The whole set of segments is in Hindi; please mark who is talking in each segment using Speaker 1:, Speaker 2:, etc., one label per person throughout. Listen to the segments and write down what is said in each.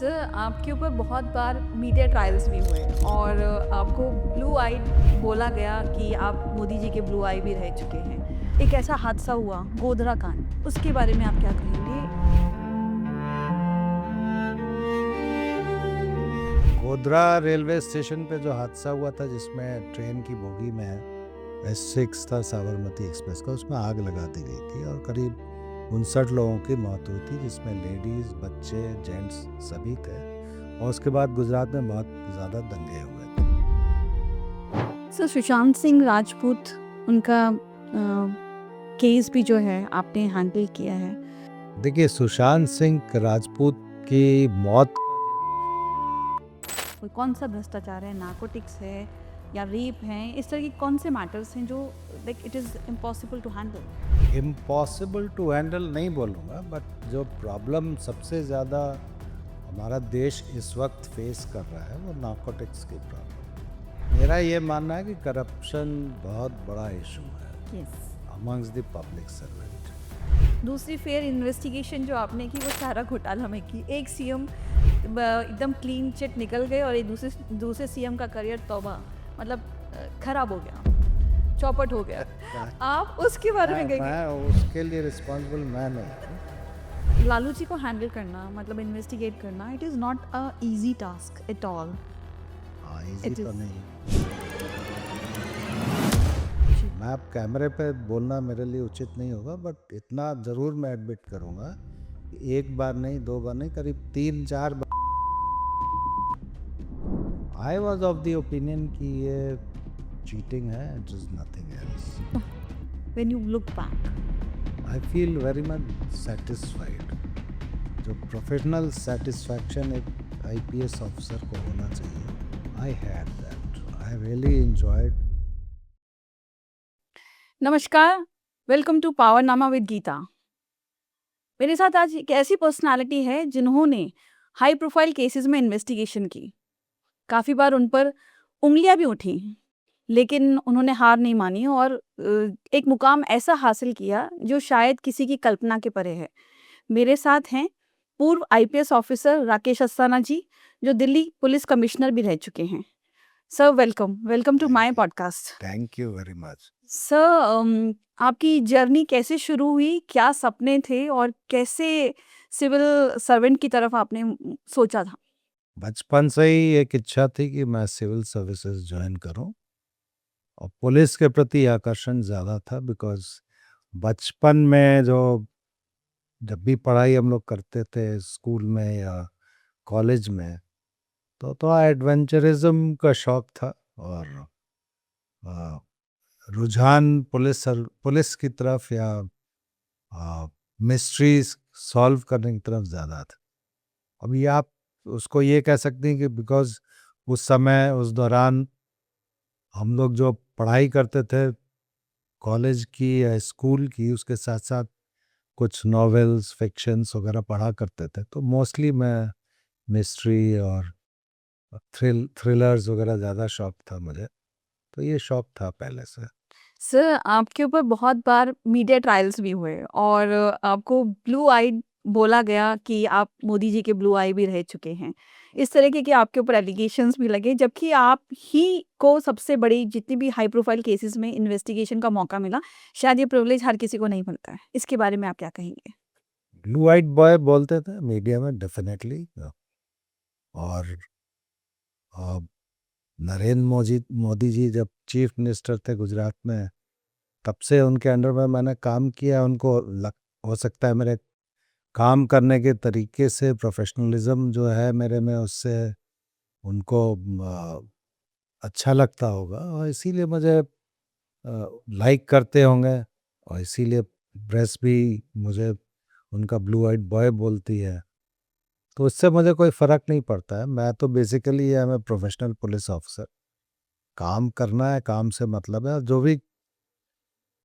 Speaker 1: सर, आपके ऊपर बहुत बार मीडिया ट्रायल्स भी हुए और आपको ब्लू आई बोला गया कि आप मोदी जी के ब्लू आई भी रह चुके हैं। एक ऐसा हादसा हुआ गोधरा कांड, उसके बारे में आप क्या कहेंगे?
Speaker 2: गोधरा रेलवे स्टेशन पे जो हादसा हुआ था जिसमें ट्रेन की बोगी में S6 था साबरमती एक्सप्रेस का, उसमें आग लगा दी गई थी और करीब 59 लोगों की मौत हुई थी, जिसमें लेडीज़, बच्चे, जेंट्स सभी थे। और उसके बाद गुजरात में बहुत ज़्यादा दंगे हुए थे।
Speaker 1: सर, सुशांत सिंह राजपूत उनका केस भी जो है आपने हैंडल किया है।
Speaker 2: देखिए, सुशांत सिंह राजपूत की मौत
Speaker 1: कोई कौन सा भ्रष्टाचार है, नार्कोटिक्स है या रेप है, इस तरह के कौन से मैटर्स हैं जो like it is impossible to handle?
Speaker 2: Impossible to handle नहीं बोलूँगा, बट जो प्रॉब्लम सबसे ज़्यादा हमारा देश इस वक्त फेस कर रहा है वो नार्कोटिक्स की प्रॉब्लम। मेरा ये मानना है कि करप्शन बहुत बड़ा इशू है
Speaker 1: yes.
Speaker 2: Amongst the public servant.
Speaker 1: दूसरी फेयर इन्वेस्टिगेशन जो आपने की वो सारा घोटाला में की। एक सीएम एकदम क्लीन चिट निकल गए और एक दूसरे सीएम का करियर तौबा मतलब खराब हो गया, चौपट हो गया। आप उसके बारे में कहेंगे?
Speaker 2: मैं उसके लिए रिस्पॉन्सिबल मैं नहीं हूँ।
Speaker 1: लालू जी को हैंडल करना मतलब इन्वेस्टिगेट करना, it is not a easy task at all.
Speaker 2: हाँ, इजी
Speaker 1: It
Speaker 2: तो
Speaker 1: is.
Speaker 2: नहीं। मैं अब कैमरे पे बोलना मेरे लिए उचित नहीं होगा, बट इतना ज़रूर मैं एडमिट करूँगा कि एक बार नहीं, दो बार नहीं, करीब 3-4 बार I was of the opinion कि ये चीटिंग है, it is nothing else.
Speaker 1: When you look back,
Speaker 2: I feel very much satisfied. जो प्रोफेशनल सेटिस्फैक्शन एक IPS ऑफिसर को होना चाहिए, I had that. I really enjoyed.
Speaker 1: नमस्कार, welcome to Powernama with Geeta. मेरे साथ आज एक ऐसी पर्सनालिटी है जिन्होंने हाई प्रोफाइल केसेस में इन्वेस्टिगेशन की। काफ़ी बार उन पर उंगलियां भी उठी, लेकिन उन्होंने हार नहीं मानी और एक मुकाम ऐसा हासिल किया जो शायद किसी की कल्पना के परे है। मेरे साथ हैं पूर्व IPS ऑफिसर राकेश अस्थाना जी, जो दिल्ली पुलिस कमिश्नर भी रह चुके हैं। Sir, welcome to my podcast.
Speaker 2: Thank you very much.
Speaker 1: Sir, आपकी जर्नी कैसे शुरू हुई? क्या सपने थे और कैसे सिविल सर्वेंट की तरफ आपने सोचा था?
Speaker 2: बचपन से ही एक इच्छा थी कि मैं सिविल सर्विसेज ज्वाइन करूं, और पुलिस के प्रति आकर्षण ज़्यादा था बिकॉज बचपन में जब भी पढ़ाई हम लोग करते थे स्कूल में या कॉलेज में, तो एडवेंचरिज्म का शौक था और आ, रुझान पुलिस की तरफ या मिस्ट्रीज सॉल्व करने की तरफ ज़्यादा था। अभी आप उसको ये कह सकते हैं कि बिकॉज उस समय उस दौरान हम लोग जो पढ़ाई करते थे कॉलेज की या स्कूल की, उसके साथ साथ कुछ नॉवेल्स फिक्शंस वगैरह पढ़ा करते थे, तो मोस्टली मैं मिस्ट्री और थ्रिलर्स वगैरह ज़्यादा शौक था मुझे। तो ये शौक था पहले से।
Speaker 1: सर, आपके ऊपर बहुत बार मीडिया ट्रायल्स भी हुए और आपको ब्लू आई बोला गया कि आप मोदी जी के ब्लू आई भी रह चुके हैं। इस तरीके के आपके ऊपर एलिगेशंस भी लगे, जबकि आप ही को सबसे बड़ी जितनी भी हाई प्रोफाइल केसेस में इन्वेस्टिगेशन का मौका मिला। शायद ये प्रिविलेज हर किसी को नहीं मिलता है। इसके बारे में आप क्या कहेंगे?
Speaker 2: ब्लू वाइट बॉय बोलते थे मीडिया में, डेफिनेटली। और अ, नरेंद्र मोदी जी जब चीफ मिनिस्टर थे गुजरात में, तब से उनके अंडर में मैंने काम किया। उनको हो सकता है मेरे काम करने के तरीके से, प्रोफेशनलिज्म जो है मेरे में, उससे उनको अच्छा लगता होगा और इसीलिए मुझे लाइक करते होंगे, और इसीलिए प्रेस भी मुझे उनका ब्लू आइड बॉय बोलती है। तो इससे मुझे कोई फ़र्क नहीं पड़ता है। मैं तो basically I am a professional police officer. काम करना है, काम से मतलब है, और जो भी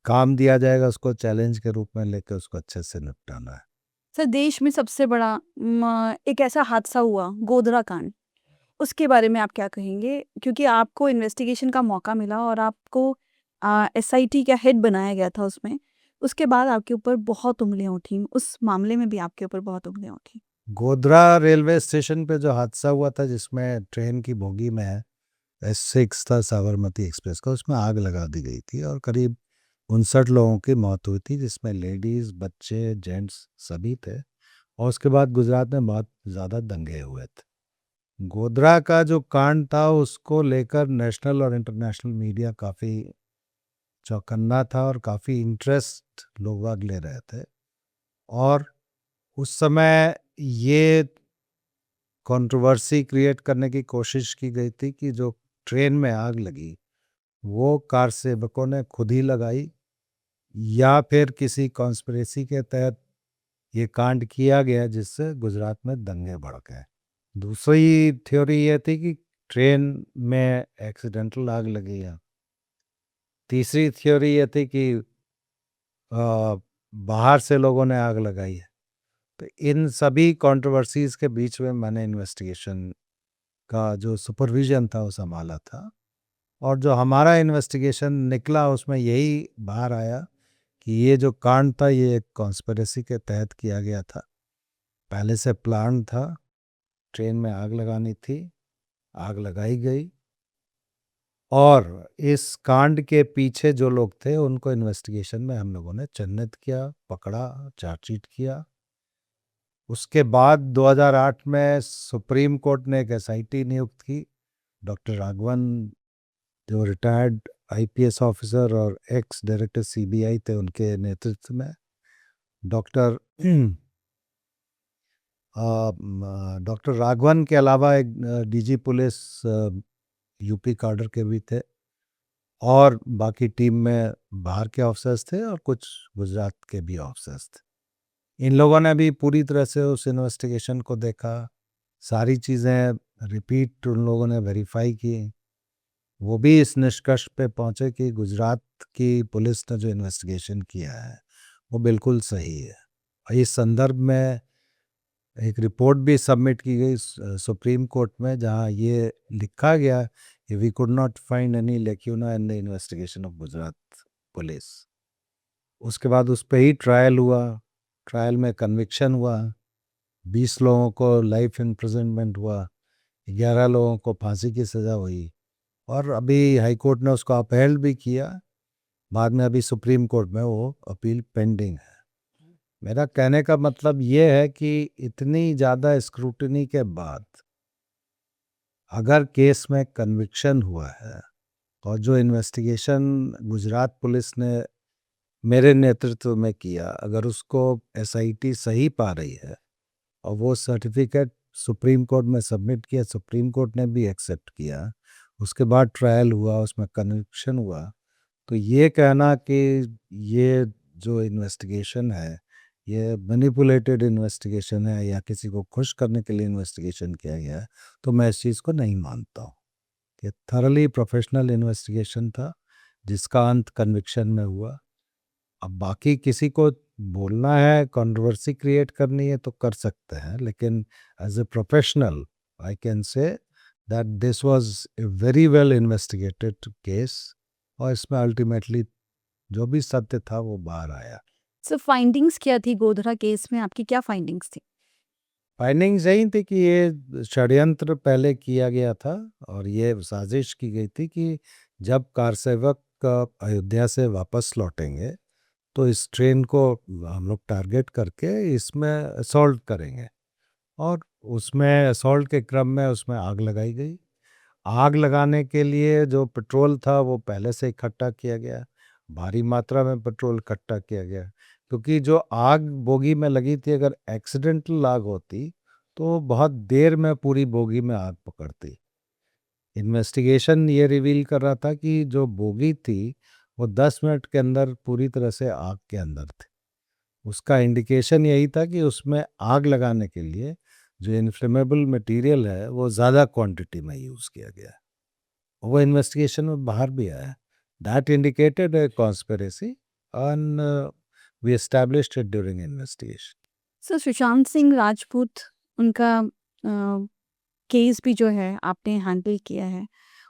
Speaker 2: काम दिया जाएगा उसको चैलेंज के रूप में लेकर उसको अच्छे से निपटाना है।
Speaker 1: सर, देश में सबसे बड़ा एक ऐसा हादसा हुआ गोधरा कांड, उसके बारे में आप क्या कहेंगे? क्योंकि आपको इन्वेस्टिगेशन का मौका मिला और आपको SIT का हेड बनाया गया था उसमें। उसके बाद आपके ऊपर बहुत उँगलियाँ उठी, उस मामले में भी आपके ऊपर बहुत उँगलियाँ उठी।
Speaker 2: गोधरा रेलवे स्टेशन पे जो हादसा हुआ था जिसमें ट्रेन की बोगी में S6 था साबरमती एक्सप्रेस का, उसमें आग लगा दी गई थी और करीब 59 लोगों की मौत हुई थी, जिसमें लेडीज़, बच्चे, जेंट्स सभी थे। और उसके बाद गुजरात में बहुत ज़्यादा दंगे हुए थे। गोधरा का जो कांड था उसको लेकर नेशनल और इंटरनेशनल मीडिया काफ़ी चौकन्ना था और काफ़ी इंटरेस्ट लोग वाग ले रहे थे। और उस समय ये कंट्रोवर्सी क्रिएट करने की कोशिश की गई थी कि जो ट्रेन में आग लगी वो कार सेवकों ने खुद ही लगाई या फिर किसी कॉन्स्पिरेसी के तहत ये कांड किया गया जिससे गुजरात में दंगे भड़क गए। दूसरी थ्योरी ये थी कि ट्रेन में एक्सीडेंटल आग लगी है। तीसरी थ्योरी ये थी कि बाहर से लोगों ने आग लगाई है। तो इन सभी कंट्रोवर्सीज के बीच में मैंने इन्वेस्टिगेशन का जो सुपरविजन था वो संभाला था, और जो हमारा इन्वेस्टिगेशन निकला उसमें यही बाहर आया कि ये जो कांड था ये एक कॉन्स्पिरेसी के तहत किया गया था। पहले से प्लान था, ट्रेन में आग लगानी थी, आग लगाई गई, और इस कांड के पीछे जो लोग थे उनको इन्वेस्टिगेशन में हम लोगों ने चिन्हित किया, पकड़ा, चार्जशीट किया। उसके बाद 2008 में सुप्रीम कोर्ट ने एक SIT नियुक्त की। डॉक्टर राघवन जो रिटायर्ड IPS ऑफिसर और एक्स डायरेक्टर CBI थे उनके नेतृत्व में, डॉक्टर डॉक्टर राघवन के अलावा एक DG पुलिस UP काडर के भी थे, और बाकी टीम में बाहर के ऑफिसर्स थे और कुछ गुजरात के भी ऑफिसर्स थे। इन लोगों ने भी पूरी तरह से उस इन्वेस्टिगेशन को देखा, सारी चीज़ें रिपीट उन लोगों ने वेरीफाई की। वो भी इस निष्कर्ष पे पहुंचे कि गुजरात की पुलिस ने जो इन्वेस्टिगेशन किया है वो बिल्कुल सही है। और इस संदर्भ में एक रिपोर्ट भी सबमिट की गई सुप्रीम कोर्ट में, जहां ये लिखा गया कि we could not find any lacuna in the investigation of Gujarat police. उसके बाद उस पर ही ट्रायल हुआ। ट्रायल में कन्विक्शन हुआ, 20 लोगों को लाइफ इम्प्रिजनमेंट हुआ, 11 लोगों को फांसी की सज़ा हुई, और अभी हाई कोर्ट ने उसको अपहेल्ड भी किया। बाद में अभी सुप्रीम कोर्ट में वो अपील पेंडिंग है। मेरा कहने का मतलब ये है कि इतनी ज़्यादा स्क्रूटनी के बाद अगर केस में कन्विक्शन हुआ है, और जो इन्वेस्टिगेशन गुजरात पुलिस ने मेरे नेतृत्व में किया, अगर उसको SIT सही पा रही है और वो सर्टिफिकेट सुप्रीम कोर्ट में सबमिट किया, सुप्रीम कोर्ट ने भी एक्सेप्ट किया, उसके बाद ट्रायल हुआ, उसमें कन्विक्शन हुआ, तो ये कहना कि ये जो इन्वेस्टिगेशन है ये मैनिपुलेटेड इन्वेस्टिगेशन है या किसी को खुश करने के लिए इन्वेस्टिगेशन किया गया है, तो मैं इस चीज़ को नहीं मानता हूँ। ये थरली प्रोफेशनल इन्वेस्टिगेशन था जिसका अंत कन्विक्शन में हुआ। अब बाकी किसी को बोलना है, कंट्रोवर्सी क्रिएट करनी है तो कर सकते हैं, लेकिन as a professional I can say that this was a very well investigated case, और इसमें अल्टीमेटली जो भी सत्य था वो बाहर आया।
Speaker 1: सो फाइंडिंग्स क्या थी गोधरा केस में, आपकी क्या फाइंडिंग्स थी?
Speaker 2: फाइंडिंग्स यही थी कि ये षड्यंत्र पहले किया गया था और ये साजिश की गई थी कि जब कार सेवक अयोध्या से वापस लौटेंगे तो इस ट्रेन को हम लोग टारगेट करके इसमें असॉल्ट करेंगे, और उसमें असॉल्ट के क्रम में उसमें आग लगाई गई। आग लगाने के लिए जो पेट्रोल था वो पहले से इकट्ठा किया गया, भारी मात्रा में पेट्रोल इकट्ठा किया गया, क्योंकि जो आग बोगी में लगी थी अगर एक्सीडेंटल आग होती तो बहुत देर में पूरी बोगी में आग पकड़ती। इन्वेस्टिगेशन ये रिवील कर रहा था कि जो बोगी थी वो 10 मिनट के अंदर पूरी तरह से आग के अंदर थी। उसका इंडिकेशन यही था कि उसमें आग लगाने के लिए जो इन्फ्लेमेबल मटेरियल है वो ज़्यादा क्वांटिटी में यूज़ किया गया है। वो इन्वेस्टिगेशन में बाहर भी आया। That indicated a conspiracy and we established it during investigation.
Speaker 1: Sir Sushant Singh Rajput, उनका केस भी जो है आपने हैंडल किया है,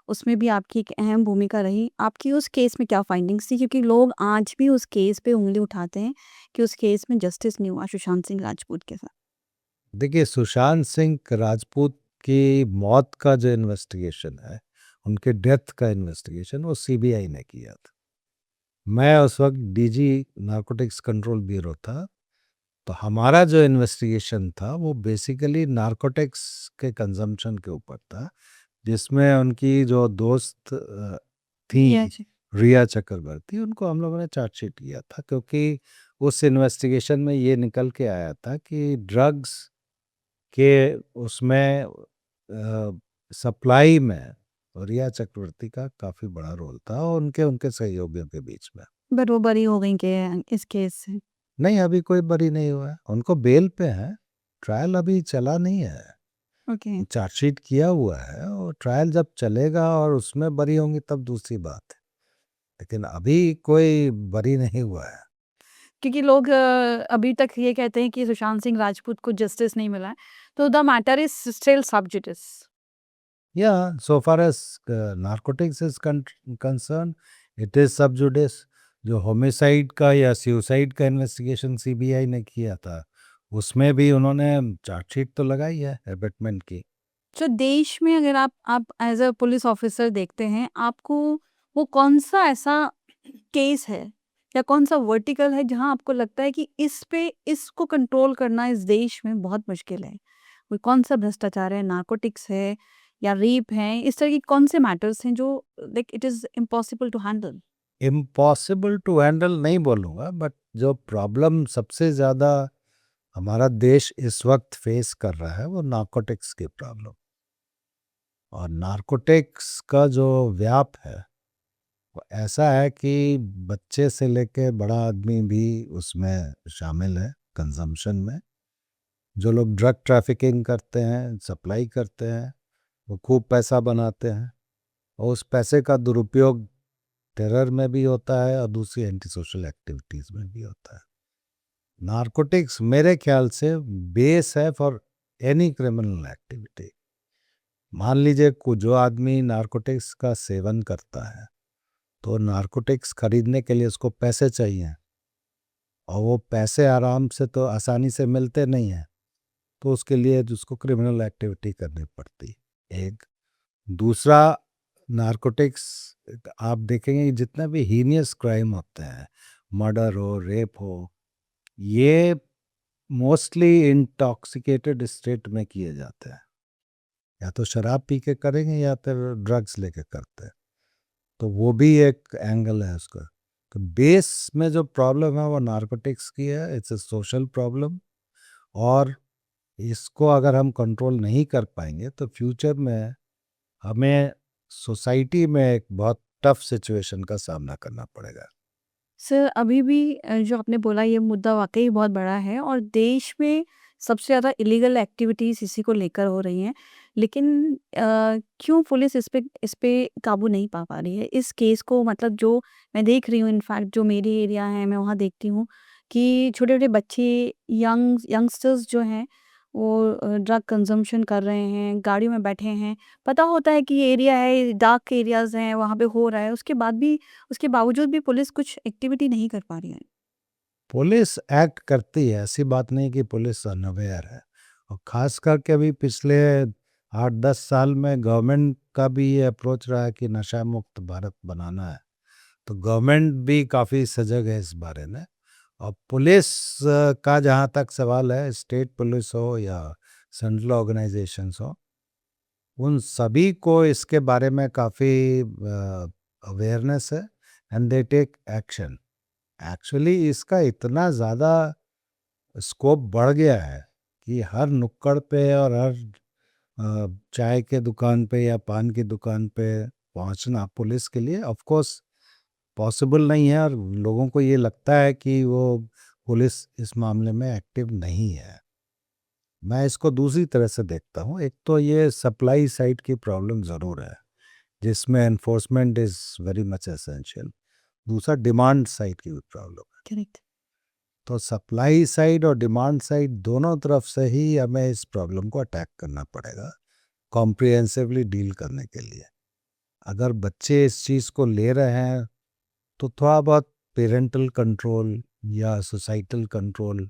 Speaker 1: उसमें भी आपकी एक अहम भूमिका रही। आपकी उस केस में क्या फाइंडिंग्स थी? क्योंकि लोग आज भी उस केस पे उंगली उठाते हैं कि उस केस में जस्टिस नहीं हुआ सुशांत सिंह राजपूत के साथ।
Speaker 2: देखिए, सुशांत सिंह राजपूत की मौत का जो इन्वेस्टिगेशन है, उनके डेथ का इन्वेस्टिगेशन वो सीबीआई ने किया था। मैं उस वक्त डीजी नारकोटिक्स कंट्रोल ब्यूरो था, तो हमारा जो इन्वेस्टिगेशन था वो बेसिकली नारकोटिक्स के कंजम्पशन के ऊपर था, जिसमें उनकी जो दोस्त थी रिया चक्रवर्ती, उनको हम लोगों ने चार्जशीट किया था, क्योंकि उस इन्वेस्टिगेशन में ये निकल के आया था कि ड्रग्स के उसमें सप्लाई में रिया चक्रवर्ती का काफ़ी बड़ा रोल था, और उनके उनके सहयोगियों के बीच में।
Speaker 1: बट वो बरी हो गई के इस केस से।
Speaker 2: नहीं, अभी कोई बरी नहीं हुआ है, उनको बेल पे है, ट्रायल अभी चला नहीं है,
Speaker 1: ओके।
Speaker 2: चार्जशीट किया हुआ है, और ट्रायल जब चलेगा और उसमें बरी होंगी तब दूसरी बात है, लेकिन अभी कोई बरी नहीं हुआ है।
Speaker 1: क्योंकि लोग अभी तक ये कहते हैं कि सुशांत सिंह राजपूत को जस्टिस नहीं मिला है, तो द मैटर इज स्टिल सब जुडिस।
Speaker 2: Yeah, so far as narcotics is concerned, it is sub judice. जो होमिसाइड का या सुसाइड का इन्वेस्टिगेशन सीबीआई ने किया था, उसमें भी उन्होंने चार्जशीट तो लगाई है एबेटमेंट की।
Speaker 1: तो देश में अगर आप एज अ पुलिस ऑफिसर देखते हैं, आपको वो कौन सा ऐसा केस है या कौन सा वर्टिकल है जहां आपको लगता है कि इस पे इसको कंट्रोल करना इस देश में बहुत मुश्किल है? कोई कौन सा भ्रष्टाचार है, नार्कोटिक्स है या रेप है, इस तरह की कौन से मैटर्स हैं जो like it is impossible to handle?
Speaker 2: Impossible to handle नहीं बोलूँगा, बट जो प्रॉब्लम सबसे ज़्यादा हमारा देश इस वक्त फेस कर रहा है वो नार्कोटिक्स की प्रॉब्लम। और नार्कोटिक्स का जो व्याप है वो ऐसा है कि बच्चे से लेके बड़ा आदमी भी उसमें शामिल है कंजम्पशन में। जो लोग ड्रग ट्रैफिकिंग करते हैं, सप्लाई करते हैं, वो खूब पैसा बनाते हैं, और उस पैसे का दुरुपयोग टेरर में भी होता है और दूसरी एंटी सोशल एक्टिविटीज़ में भी होता है। नार्कोटिक्स मेरे ख्याल से बेस है फॉर एनी क्रिमिनल एक्टिविटी। मान लीजिए जो आदमी नार्कोटिक्स का सेवन करता है, तो नार्कोटिक्स खरीदने के लिए उसको पैसे चाहिए, और वो पैसे आराम से तो आसानी से मिलते नहीं हैं, तो उसके लिए उसको क्रिमिनल एक्टिविटी करनी पड़ती है। एक दूसरा, नार्कोटिक्स आप देखेंगे कि जितने भी हीनियस क्राइम होते हैं, मर्डर हो, रेप हो, ये मोस्टली इंटॉक्सिकेटेड स्टेट में किए जाते हैं। या तो शराब पी के करेंगे या फिर ड्रग्स लेके करते हैं, तो वो भी एक एंगल है उसका। तो बेस में जो प्रॉब्लम है वो नार्कोटिक्स की है, इट्स अ सोशल प्रॉब्लम, और इसको अगर हम कंट्रोल नहीं कर पाएंगे तो फ्यूचर में हमें सोसाइटी में एक बहुत टफ सिचुएशन का सामना करना पड़ेगा।
Speaker 1: सर, अभी भी जो आपने बोला ये मुद्दा वाक़ई बहुत बड़ा है और देश में सबसे ज़्यादा इलीगल एक्टिविटीज़ इसी को लेकर हो रही हैं। लेकिन क्यों पुलिस इस पे काबू नहीं पा पा रही है? इस केस को मतलब जो मैं देख रही हूँ, इनफैक्ट जो मेरी एरिया है मैं वहाँ देखती हूँ कि छोटे-छोटे बच्चे यंगस्टर्स जो हैं वो ड्रग कंज़म्पशन कर रहे हैं, गाड़ियों में बैठे हैं। पता होता है कि ये एरिया है, डार्क एरियाज़ हैं, वहाँ पे हो रहा है। उसके बावजूद भी पुलिस कुछ एक्टिविटी नहीं कर पा रही है।
Speaker 2: पुलिस एक्ट करती है, ऐसी बात नहीं कि पुलिस अनअवेयर है, और खास करके अभी पिछले 8-10 साल में गवर्नमेंट का भी ये अप्रोच रहा है कि नशा मुक्त भारत बनाना है, तो गवर्नमेंट भी काफ़ी सजग है इस बारे में। और पुलिस का जहाँ तक सवाल है, स्टेट पुलिस हो या सेंट्रल ऑर्गेनाइजेशंस हो, उन सभी को इसके बारे में काफ़ी अवेयरनेस है, and they take action. Actually इसका इतना ज़्यादा स्कोप बढ़ गया है कि हर नुक्कड़ पे और हर चाय के दुकान पे या पान की दुकान पे पहुंचना पुलिस के लिए ऑफ कोर्स पॉसिबल नहीं है, और लोगों को ये लगता है कि वो पुलिस इस मामले में एक्टिव नहीं है। मैं इसको दूसरी तरह से देखता हूँ। एक तो ये सप्लाई साइड की प्रॉब्लम ज़रूर है, जिसमें enforcement is very much essential. दूसरा, डिमांड साइड की भी प्रॉब्लम है।
Speaker 1: करेक्ट।
Speaker 2: तो सप्लाई साइड और डिमांड साइड दोनों तरफ से ही हमें इस प्रॉब्लम को अटैक करना पड़ेगा, कॉम्प्रिहेंसिवली डील करने के लिए। अगर बच्चे इस चीज़ को ले रहे हैं, तो थोड़ा बहुत पेरेंटल कंट्रोल या सोसाइटल कंट्रोल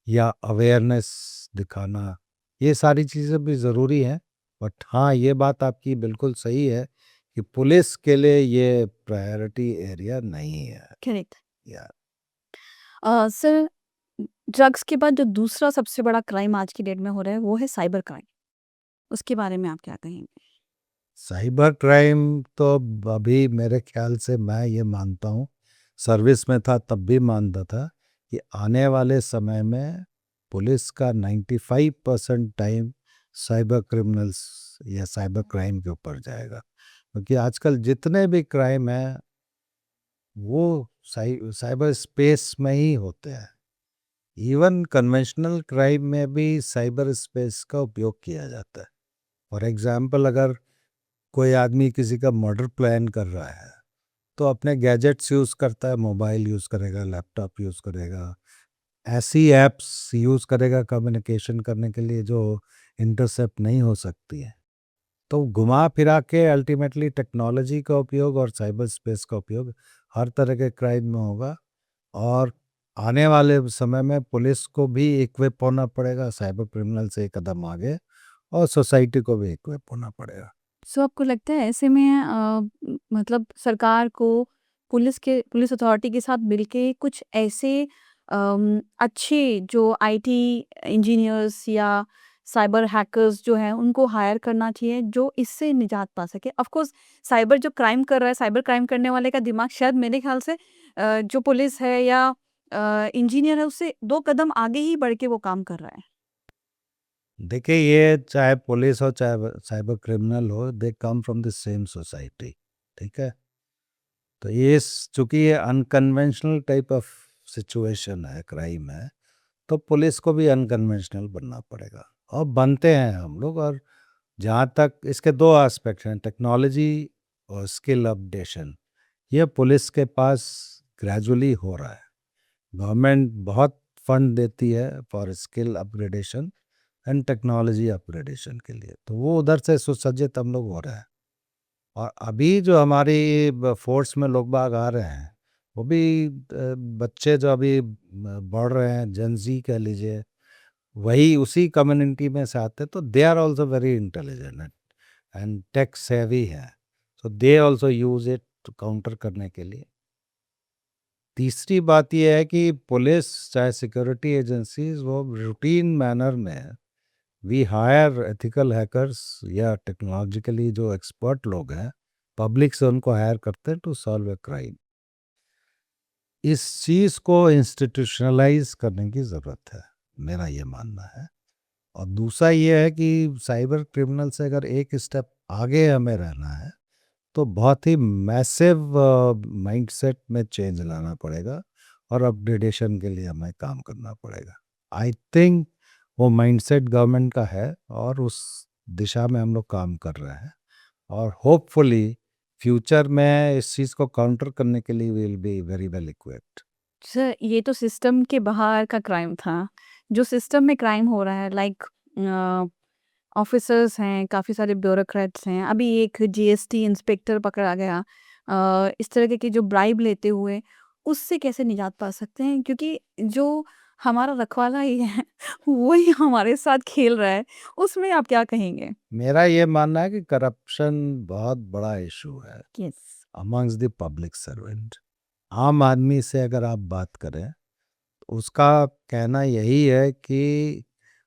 Speaker 2: या अवेयरनेस दिखाना, ये सारी चीज़ें भी ज़रूरी हैं। बट हाँ, ये बात आपकी बिल्कुल सही है कि पुलिस के लिए ये प्रायोरिटी एरिया नहीं है।
Speaker 1: करेक्ट।
Speaker 2: या
Speaker 1: सर, ड्रग्स के बाद जो दूसरा सबसे बड़ा क्राइम आज की डेट में हो रहा है वो है साइबर क्राइम। उसके बारे में आप क्या कहेंगे?
Speaker 2: साइबर क्राइम तो अभी मेरे ख्याल से मैं ये मानता हूँ, सर्विस में था तब भी मानता था कि आने वाले समय में पुलिस का 95% टाइम साइबर क्रिमिनल्स या साइबर क्राइम के ऊपर जाएगा, क्योंकि आजकल जितने भी क्राइम हैं वो साइबर स्पेस में ही होते हैं। इवन कन्वेंशनल क्राइम में भी साइबर स्पेस का उपयोग किया जाता है। फॉर एग्जाम्पल, अगर कोई आदमी किसी का मर्डर प्लान कर रहा है तो अपने गैजेट्स यूज़ करता है, मोबाइल यूज़ करेगा, लैपटॉप यूज़ करेगा, ऐसी ऐप्स यूज़ करेगा कम्युनिकेशन करने के लिए जो इंटरसेप्ट नहीं हो सकती है। तो घुमा फिरा के अल्टीमेटली टेक्नोलॉजी का उपयोग और साइबर स्पेस का उपयोग हर तरह के क्राइम में होगा। और आने वाले समय में पुलिस को भी इक्विप होना पड़ेगा साइबर क्रिमिनल से एक कदम आगे, और सोसाइटी को भी इक्विप होना पड़ेगा।
Speaker 1: सो आपको लगता है ऐसे में मतलब सरकार को पुलिस अथॉरिटी के साथ मिलके कुछ ऐसे अच्छे जो आईटी इंजीनियर्स या साइबर हैकर्स जो हैं उनको हायर करना चाहिए जो इससे निजात पा सके? ऑफ कोर्स साइबर जो क्राइम कर रहा है, साइबर क्राइम करने वाले का दिमाग शायद मेरे ख्याल से जो पुलिस है या इंजीनियर है उससे 2 कदम आगे ही बढ़ के वो काम कर रहा है।
Speaker 2: देखिए, ये चाहे पुलिस हो चाहे साइबर क्रिमिनल हो, they come from the same society. ठीक है, तो ये चूंकि ये अनकन्वेंशनल टाइप ऑफ सिचुएशन है, क्राइम है, तो पुलिस को भी अनकन्वेंशनल बनना पड़ेगा, और बनते हैं हम लोग। और जहाँ तक इसके दो एस्पेक्ट हैं, टेक्नोलॉजी और स्किल अपडेशन, ये पुलिस के पास ग्रेजुअली हो रहा है। गवर्नमेंट बहुत फंड देती है for skill upgradation and technology upgradation के लिए, तो वो उधर से सुसज्जित हम लोग हो रहे हैं। और अभी जो हमारी फोर्स में लोग बाग आ रहे हैं, वो भी बच्चे जो अभी बढ़ रहे हैं, जेंजी कह लीजिए, वही उसी कम्युनिटी में से आते, तो they are also very intelligent and tech savvy है, so they also use it to counter करने के लिए। तीसरी बात यह है कि पुलिस चाहे सिक्योरिटी एजेंसीज, वो रूटीन मैनर में वी हायर एथिकल हैकर्स या टेक्नोलॉजिकली जो एक्सपर्ट लोग हैं, पब्लिक से उनको हायर करते हैं टू सॉल्व ए क्राइम। इस चीज़ को इंस्टीट्यूशनलाइज करने की ज़रूरत है, मेरा ये मानना है। और दूसरा ये है कि साइबर क्रिमिनल से अगर एक स्टेप आगे हमें रहना है तो बहुत ही मैसिव माइंडसेट में चेंज लाना पड़ेगा, और अपग्रेडेशन के लिए हमें काम करना पड़ेगा। आई थिंक वो माइंडसेट गवर्नमेंट का है, और उस दिशा में हम लोग काम कर रहे हैं, और होपफुली फ्यूचर में इस चीज़ को काउंटर करने के लिए will be very well equipped.
Speaker 1: Sir, ये तो सिस्टम के बाहर का क्राइम था। जो सिस्टम में क्राइम हो रहा है लाइक ऑफ़िसर्स हैं, काफ़ी सारे ब्यूरोक्रेट्स हैं। अभी एक जीएसटी इंस्पेक्टर पकड़ा गया। इस तरह के जो ब्राइब लेते हुए, उससे कैसे निजात पा सकते हैं? क्योंकि जो हमारा रखवाला ही है, वही हमारे साथ खेल रहा है। उसमें आप क्या कहेंगे?
Speaker 2: मेरा ये मानना है कि करप्शन बहुत बड़ा इशू है
Speaker 1: yes.
Speaker 2: Amongst the public servant. आम आदमी से अगर आप बात करें, तो उसका कहना यही है कि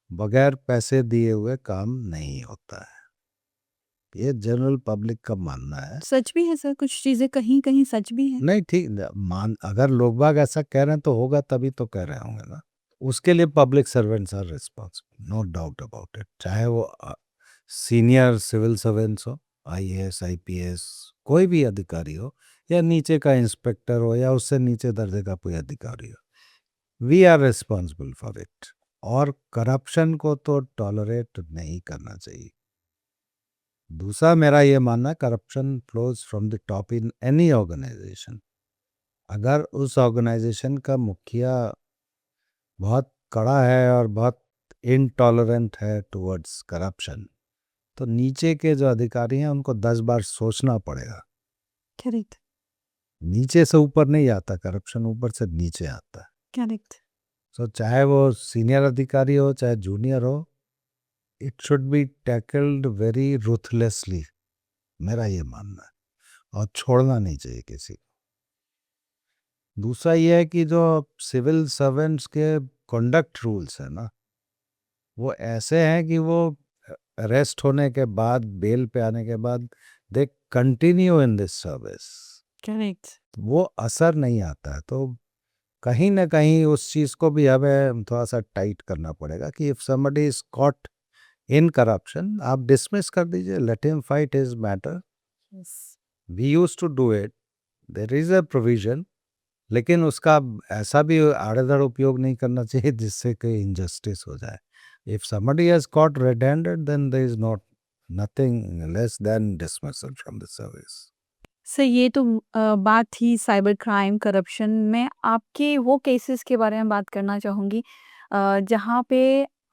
Speaker 2: बगैर पैसे दिए हुए काम नहीं होता है। ये जनरल पब्लिक का मानना है।
Speaker 1: सच भी है सर, कुछ चीज़ें कहीं-कहीं सच भी हैं।
Speaker 2: नहीं, ठीक मान, अगर लोग बाग ऐसा कह रहे हैं तो होगा, तभी तो कह रहे होंगे ना। उसके लिए public servants are responsible, no doubt about it, चाहे वो सीनियर सिविल सर्वेंट्स हो, आईएएस आईपीएस, कोई भी अधिकारी हो, या नीचे का इंस्पेक्टर हो, या उससे नीचे दर्जे का कोई अधिकारी हो, we are responsible for it. और करप्शन को तो टॉलरेट नहीं करना चाहिए। दूसरा मेरा ये मानना है, corruption flows from the top in any organisation. अगर उस ऑर्गेनाइजेशन का मुखिया बहुत कड़ा है और बहुत इनटॉलरेंट है टुवर्ड्स करप्शन, तो नीचे के जो अधिकारी हैं उनको 10 बार सोचना पड़ेगा।
Speaker 1: करेक्ट,
Speaker 2: नीचे से ऊपर नहीं आता करप्शन, ऊपर से नीचे आता है।
Speaker 1: करेक्ट।
Speaker 2: सो चाहे वो सीनियर अधिकारी हो चाहे जूनियर हो, it should be tackled very ruthlessly, मेरा ये मानना है, और छोड़ना नहीं चाहिए किसी को। दूसरा ये है कि जो सिविल सर्वेंट्स के कंडक्ट रूल्स है ना, वो ऐसे हैं कि वो अरेस्ट होने के बाद, बेल पे आने के बाद, they continue in this service,
Speaker 1: correct.
Speaker 2: वो असर नहीं आता है। तो कहीं ना कहीं उस चीज़ को भी हमें थोड़ा सा टाइट करना पड़ेगा कि if somebody is caught in corruption, आप डिसमिस कर दीजिए, let him fight his matter.
Speaker 1: Yes.
Speaker 2: We use to do it, there is a provision, लेकिन उसका ऐसा भी आड़ेधड़ उपयोग नहीं करना चाहिए जिससे कोई इंजस्टिस हो जाए। If somebody has caught red handed, then there is not nothing less than dismissal from the service.
Speaker 1: Sir ये तो बात थी साइबर क्राइम, करप्शन में आपके वो केसेस के बारे में बात करना चाहूँगी जहाँ पे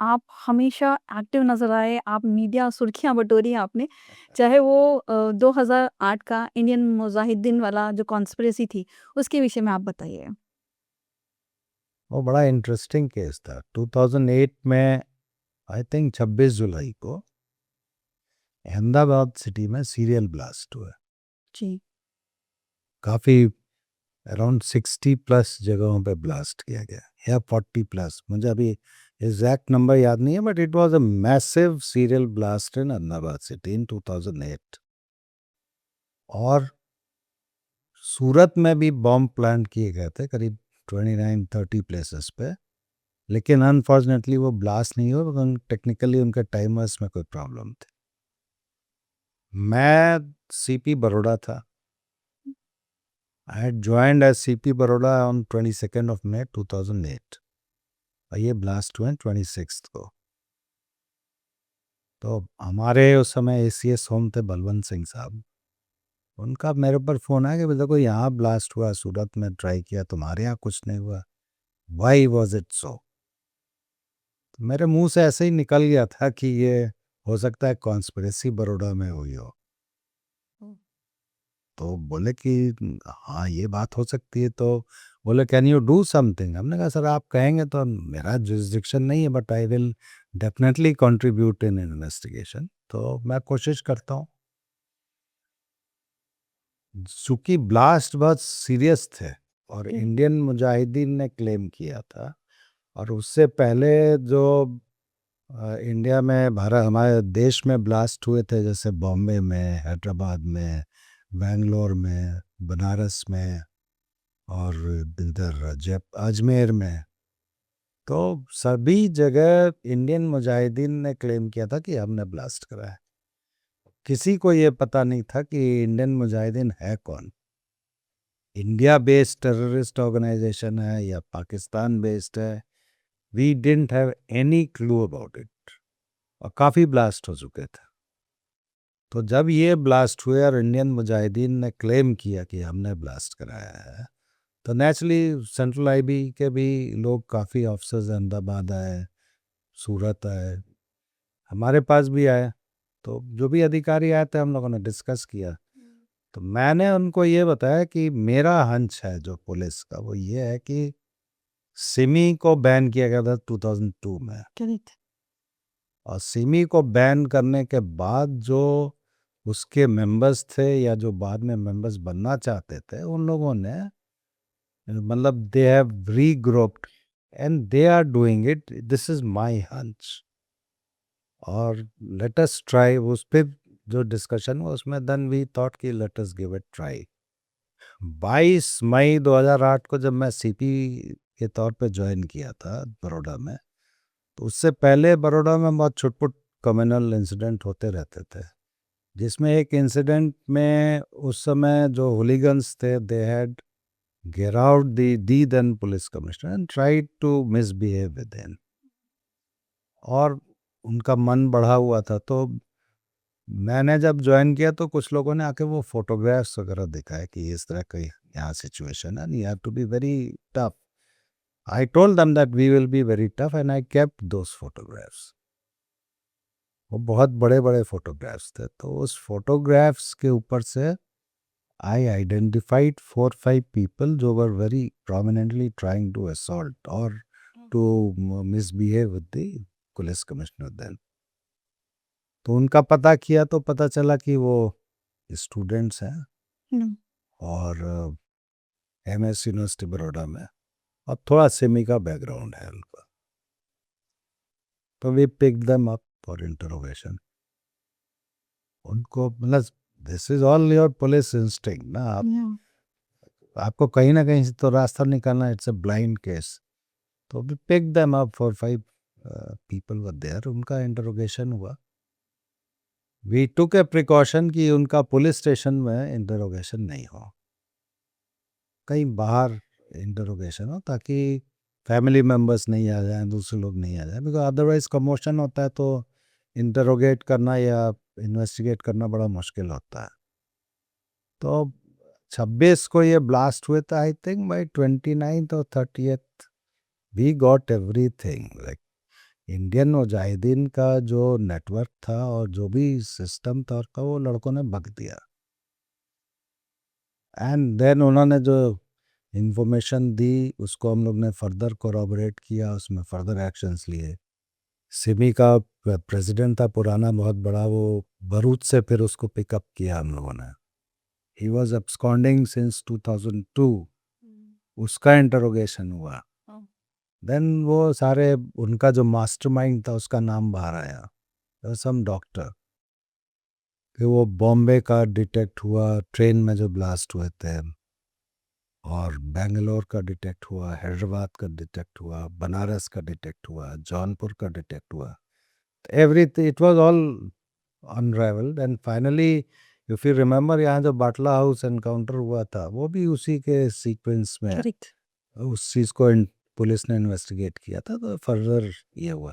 Speaker 1: आप हमेशा एक्टिव नज़र आए, आप मीडिया सुर्खियाँ बटोरी आपने, चाहे वो 2008 का इंडियन मुजाहिदीन वाला जो कॉन्स्पिरेसी थी, उसके विषय में आप बताइए?
Speaker 2: वो बड़ा इंटरेस्टिंग केस था। 2008 में आई थिंक 26 जुलाई को अहमदाबाद सिटी में सीरियल ब्लास्ट हुआ।
Speaker 1: जी।
Speaker 2: काफ़ी अराउंड 60 प्लस जगहों पे ब्लास्ट किया गया, या 40 प्लस, मुझे अभी एग्जैक्ट नंबर याद नहीं है, but it was a massive serial blast in Ahmedabad city in 2008। और सूरत में भी बॉम्ब प्लांट किए गए थे करीब 29-30 प्लेसेस पे, लेकिन अनफॉर्चुनेटली वो ब्लास्ट नहीं हुआ, टेक्निकली उनके टाइमर्स में कोई प्रॉब्लम थी। मैं सीपी बड़ौदा था। I had joined as CP Baroda on 22nd of May 2008 और ये ब्लास्ट हुए 26 को। तो हमारे उस समय ACS होम थे बलवंत सिंह साहब, उनका मेरे ऊपर फ़ोन आया कि देखो यहाँ ब्लास्ट हुआ, सूरत में ट्राई किया, तुम्हारे यहाँ कुछ नहीं हुआ, वाई वॉज इट सो। मेरे मुंह से ऐसे ही निकल गया था कि ये हो सकता है कॉन्स्पिरेसी बड़ौदा में हुई हो। तो बोले कि हाँ ये बात हो सकती है। तो बोले कैन यू डू समथिंग। हमने कहा सर आप कहेंगे तो, मेरा जुरिस्डिक्शन नहीं है, but I will definitely contribute in investigation. तो मैं कोशिश करता हूँ। चूंकि ब्लास्ट बहुत सीरियस थे और इंडियन मुजाहिदीन ने क्लेम किया था, और उससे पहले जो इंडिया में, भारत, हमारे देश में ब्लास्ट हुए थे, जैसे बॉम्बे में, हैदराबाद में, बेंगलोर में, बनारस में, और इधर अजमेर में, तो सभी जगह इंडियन मुजाहिदीन ने क्लेम किया था कि हमने ब्लास्ट कराया। किसी को ये पता नहीं था कि इंडियन मुजाहिदीन है कौन, इंडिया बेस्ड टेररिस्ट ऑर्गेनाइजेशन है या पाकिस्तान बेस्ड है। We didn't have any clue about it, और काफ़ी ब्लास्ट हो चुके थे। तो जब ये ब्लास्ट हुए और इंडियन मुजाहिदीन ने क्लेम किया कि हमने ब्लास्ट कराया है, तो नेचुरली सेंट्रल आईबी के भी लोग, काफ़ी ऑफिसर्स अहमदाबाद आए, सूरत आए, हमारे पास भी आए। तो जो भी अधिकारी आए थे हम लोगों ने डिस्कस किया। तो मैंने उनको ये बताया कि मेरा हंच है जो पुलिस का, वो ये है कि सिमी को बैन किया गया था 2002 में,
Speaker 1: करेक्ट।
Speaker 2: और सिमी को बैन करने के बाद जो उसके मेंबर्स थे या जो बाद में मेंबर्स बनना चाहते थे, उन लोगों ने, मतलब they have regrouped and they are doing it, this is my hunch. और लेट अस ट्राई, उस पे जो डिस्कशन हुआ उसमें देन वी थॉट कि let us give it try. 22 मई 2008 को जब मैं सीपी के तौर पे ज्वाइन किया था बड़ौदा में, तो उससे पहले बड़ौदा में बहुत छुटपुट कम्युनल इंसिडेंट होते रहते थे, जिसमें एक इंसिडेंट में उस समय जो हुलिगन्स थे, they had get out the then police commissioner and tried to misbehave with him, और उनका मन बढ़ा हुआ था। तो मैंने जब ज्वाइन किया तो कुछ लोगों ने आके वो फोटोग्राफ्स वगैरह दिखाए कि इस तरह की यहाँ सिचुएशन है, you have to be very tough. I told them that we will be very tough and I kept those photographs. वो बहुत बड़े बड़े फोटोग्राफ्स थे। तो उस फोटोग्राफ्स के ऊपर से I identified 4-5 people जो were very prominently trying to assault, और to misbehave with the police commissioner then. तो उनका पता किया तो पता चला कि वो स्टूडेंट्स हैं
Speaker 1: हम्म,
Speaker 2: और एमएस यूनिवर्सिटी बड़ौदा में और थोड़ा सेमी का बैकग्राउंड है उनका. तो we pick them up for interrogation. उनको मतलब this is all your police instinct ना. आपको कहीं ना कहीं से तो रास्ता निकालना. It's a blind case. तो we pick them up for 5 people were there. उनका इंटरोगेशन हुआ. वी टुक ए प्रिकॉशन कि उनका पुलिस स्टेशन में इंटरोगेशन नहीं हो, कहीं बाहर इंटरोगेशन हो, ताकि फैमिली मेम्बर्स नहीं आ जाएं, दूसरे लोग नहीं आ जाएं. बिकॉज अदरवाइज कमोशन होता है तो इंटरोगेट करना या इन्वेस्टिगेट करना बड़ा मुश्किल होता है. तो 26 को ये ब्लास्ट हुए थे. आई थिंक बाई 29th और 30th we got everything. Like Indian Mujahideen का जो नेटवर्क था और जो भी सिस्टम था उसका, वो लड़कों ने बक दिया. एंड देन उन्होंने जो इंफॉर्मेशन दी उसको हम लोग ने फर्दर कोरॉबरेट किया, उसमें फर्दर एक्शंस लिए. सिमी का प्रेसिडेंट था पुराना बहुत बड़ा, वो भरूच से फिर उसको पिकअप किया हम लोगों ने. He was absconding since 2002. उसका इंटरोगेशन हुआ. देन वो सारे उनका जो मास्टरमाइंड था उसका नाम बाहर आया. सम डॉक्टर. फिर वो बॉम्बे का डिटेक्ट हुआ, ट्रेन में जो ब्लास्ट हुए थे, और बेंगलोर का डिटेक्ट हुआ, हैदराबाद का डिटेक्ट हुआ, बनारस का डिटेक्ट हुआ, जौनपुर का डिटेक्ट हुआ. Everything it was all unrivalled. And finally if you remember, यहाँ जो बाटला हाउस एनकाउंटर हुआ था वो भी उसी के सीक्वेंस में है.
Speaker 1: करेक्ट.
Speaker 2: उस चीज़ को पुलिस ने इन्वेस्टिगेट किया था तो फर्दर ये हुआ.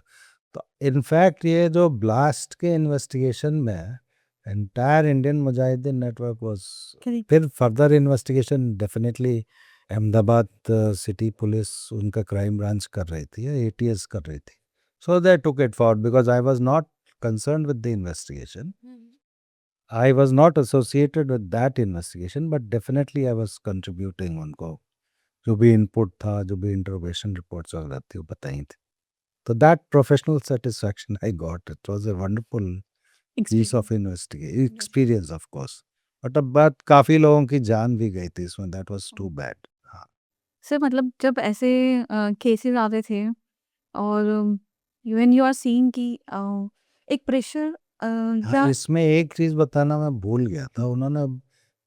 Speaker 2: तो इनफैक्ट ये जो ब्लास्ट के इन्वेस्टिगेशन में entire Indian Mujahideen network was.
Speaker 1: Correct.
Speaker 2: फिर further investigation definitely Ahmedabad city police उनका क्राइम ब्रांच कर रही थी, एटीएस कर रही थी. So they took it forward because I was not concerned with the investigation. I was not associated with that investigation, but definitely I was contributing उनको. जो भी इनपुट था, जो भी इंटरोगेशन रिपोर्ट्स वगैरह थी वो बताई थी. तो that professional satisfaction I got. It was a wonderful piece of investigation experience of course. But अब बात काफ़ी लोगों की जान भी गई थी इसमें. That was too bad. हाँ.
Speaker 1: सर मतलब जब ऐसे केसेस आते थे और व्हेन यू आर सीइंग कि एक प्रेशर
Speaker 2: हाँ,
Speaker 1: या
Speaker 2: इसमें एक चीज़ बताना मैं भूल गया था. उन्होंने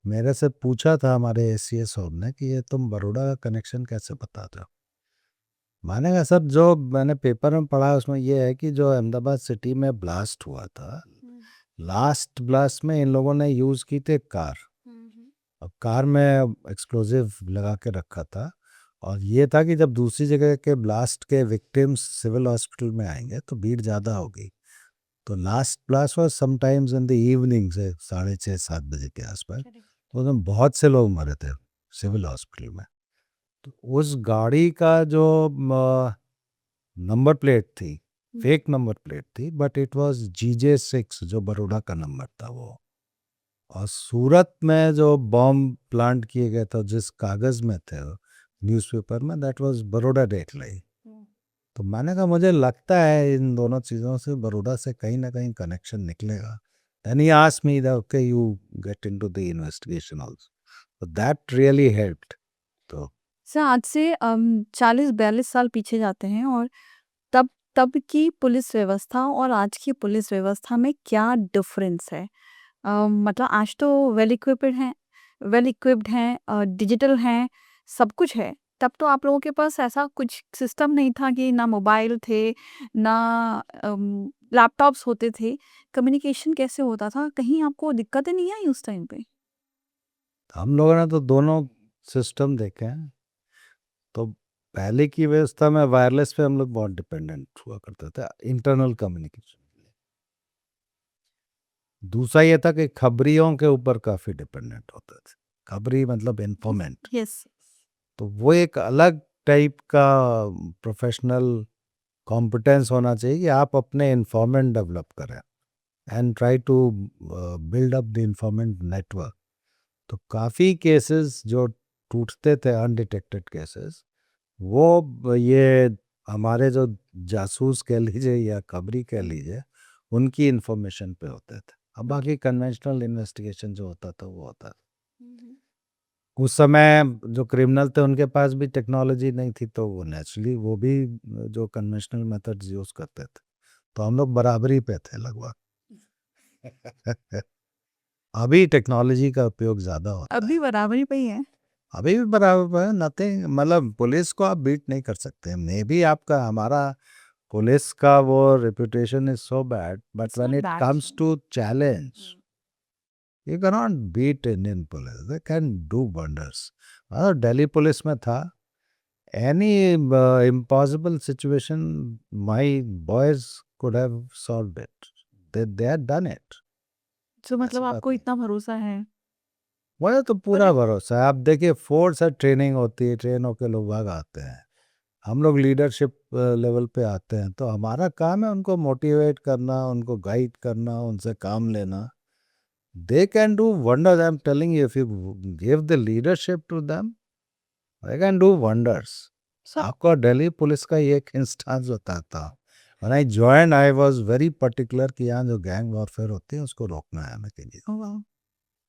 Speaker 2: मेरे से पूछा था हमारे एसीएस साहब ने कि ये तुम बड़ौदा का कनेक्शन कैसे बताते हो. मैंने कहा सर जो मैंने पेपर में पढ़ा उसमें ये है कि जो अहमदाबाद सिटी में ब्लास्ट हुआ था, लास्ट ब्लास्ट में इन लोगों ने यूज़ की थी कार. अब कार में एक्सप्लोजिव लगा के रखा था. और ये था कि जब दूसरी जगह के ब्लास्ट के विक्टिम्स सिविल हॉस्पिटल में आएंगे तो भीड़ ज़्यादा होगी. तो last blast was sometimes in the evening से 6:30-7 बजे के आसपास. तो उसमें बहुत से लोग मरे थे सिविल हॉस्पिटल में. तो उस गाड़ी का जो नंबर प्लेट थी, फेक नंबर प्लेट थी, बट इट वाज GJ6 जो बड़ौदा का नंबर था वो. और सूरत में जो बॉम्ब प्लांट किए गए थे जिस कागज़ में थे न्यूज़पेपर में, दैट वाज बड़ौदा डेट लाई. तो मैंने कहा मुझे लगता है इन दोनों चीज़ों से बड़ौदा से कहीं ना कहीं कनेक्शन निकलेगा. Then he asked me that okay you get into the investigation also. So that really helped. तो
Speaker 1: सर आज से 40-42 साल पीछे जाते हैं और तब तब की पुलिस व्यवस्था और आज की पुलिस व्यवस्था में क्या डिफरेंस है? मतलब आज तो वेल इक्विप्ड हैं, डिजिटल हैं, सब कुछ है. तब तो आप लोगों के पास ऐसा कुछ सिस्टम नहीं था कि ना मोबाइल थे, ना लैपटॉप्स होते थे. कम्युनिकेशन कैसे होता था? कहीं आपको दिक्कतें नहीं आई उस टाइम पे?
Speaker 2: हम लोगों ने तो दोनों सिस्टम देखे हैं. तो पहले की व्यवस्था में वायरलेस पे हम लोग बहुत डिपेंडेंट हुआ करते थे इंटरनल कम्युनिकेशन. दूसरा ये था कि खबरियों के ऊपर काफ़ी डिपेंडेंट होते थे. खबरी मतलब इन्फॉर्मेंट.
Speaker 1: यस.
Speaker 2: तो वो एक अलग टाइप का प्रोफेशनल कॉम्पिटेंस होना चाहिए कि आप अपने इन्फॉर्मेंट डेवलप करें and try to build up the informant network. तो काफ़ी केसेस जो टूटते थे अनडिटेक्टेड केसेस, वो ये हमारे जो जासूस कह लीजिए या खबरी कह लीजिए, उनकी इंफॉर्मेशन पे होते थे। अब बाकी कन्वेंशनल इन्वेस्टिगेशन जो होता था वो होता था। उस समय जो क्रिमिनल थे उनके पास भी टेक्नोलॉजी नहीं थी, तो वो नेचुरली वो भी जो कन्वेंशनल मेथड्स यूज करते थे, तो हम लोग बराबरी पे थे लगभग। अभी टेक्नोलॉजी का उपयोग ज्यादा होता है।
Speaker 1: अभी बराबरी पे ही है।
Speaker 2: अभी भी बराबर है, नथिंग, मतलब पुलिस को आप बीट नहीं कर सकते। मे भी आपका हमारा पुलिस का वो reputation is so bad, but
Speaker 1: It's
Speaker 2: when
Speaker 1: not
Speaker 2: it
Speaker 1: that
Speaker 2: comes
Speaker 1: so.
Speaker 2: To challenge, you can not beat Indian police, they can do wonders. मतलब दिल्ली पुलिस में था, any impossible situation my boys could have solved it, they had done it.
Speaker 1: तो मतलब
Speaker 2: ऐसी बात
Speaker 1: आपको
Speaker 2: नहीं,
Speaker 1: इतना भरोसा है।
Speaker 2: मुझे तो
Speaker 1: और
Speaker 2: पूरा भरोसा है। आप देखिए, फोर्स है, ट्रेनिंग होती है, ट्रेन होके लोग भाग आते हैं, हम लोग लीडरशिप लेवल पे आते हैं, तो हमारा काम है उनको मोटिवेट करना, उनको गाइड करना, उनसे काम लेना। They can do wonders, I am telling you, if you give the leadership to them, they can do wonders.
Speaker 1: So
Speaker 2: आपको दिल्ली पुलिस का ये एक इंस्टांस बताता हूँ। When I join, I was very particular कि यहाँ जो गैंग वॉरफेयर होती है उसको रोकना है हमें कहीं।
Speaker 1: वाह।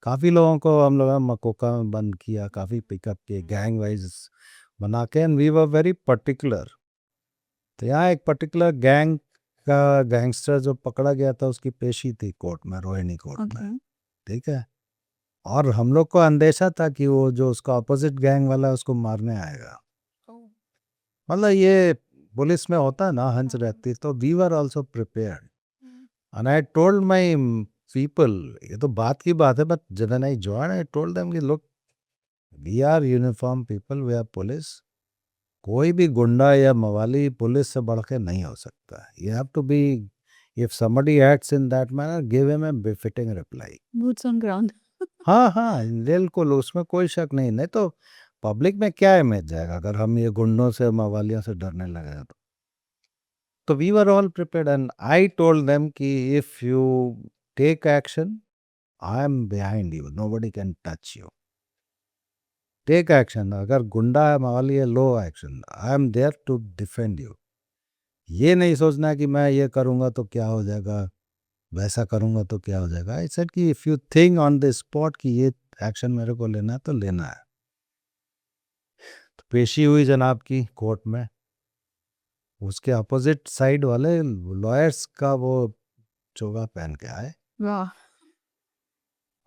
Speaker 2: काफ़ी लोगों को हम लोगों ने मकोका में बंद किया, काफ़ी पिकअप किए गैंग वाइज बना के, and we were very particular. तो यहाँ एक पर्टिकुलर गैंग का गैंगस्टर जो पकड़ा गया था, उसकी पेशी थी कोर्ट में, रोहिणी कोर्ट में,
Speaker 1: ओके।
Speaker 2: ठीक है। और हम लोग को अंदेशा था कि वो जो उसका अपोजिट गैंग वाला है उसको मारने आएगा। मतलब ये पुलिस में होता है ना, हंच रहती, तो we were also prepared. And I told my people, ये तो बात की बात है, बट जब I join, I told them कि look, we are uniform people, we are police. कोई भी गुंडा या मवाली पुलिस से बढ़ के नहीं हो सकता। You have to be, if somebody acts in that manner, give him a befitting reply.
Speaker 1: Boots on ground.
Speaker 2: हाँ हाँ, बिल्कुल, उसमें कोई शक नहीं। नहीं तो पब्लिक में क्या इमेज जाएगा अगर हम ये गुंडों से मवालियों से डरने लगे तो we were all prepared, and I told them कि if you take action, I am behind you, nobody can touch you. Take action, अगर गुंडा है मवाली है, लो action, I am there to defend you. ये नहीं सोचना कि मैं ये करूंगा तो क्या हो जाएगा, वैसा करूंगा तो क्या हो जाएगा। आई सेड कि if you think on the spot कि ये एक्शन मेरे को लेना है तो लेना है। तो पेशी हुई जनाब की कोर्ट में, उसके अपोजिट साइड वाले लॉयर्स का वो चोगा पहन के आए।
Speaker 1: वाह।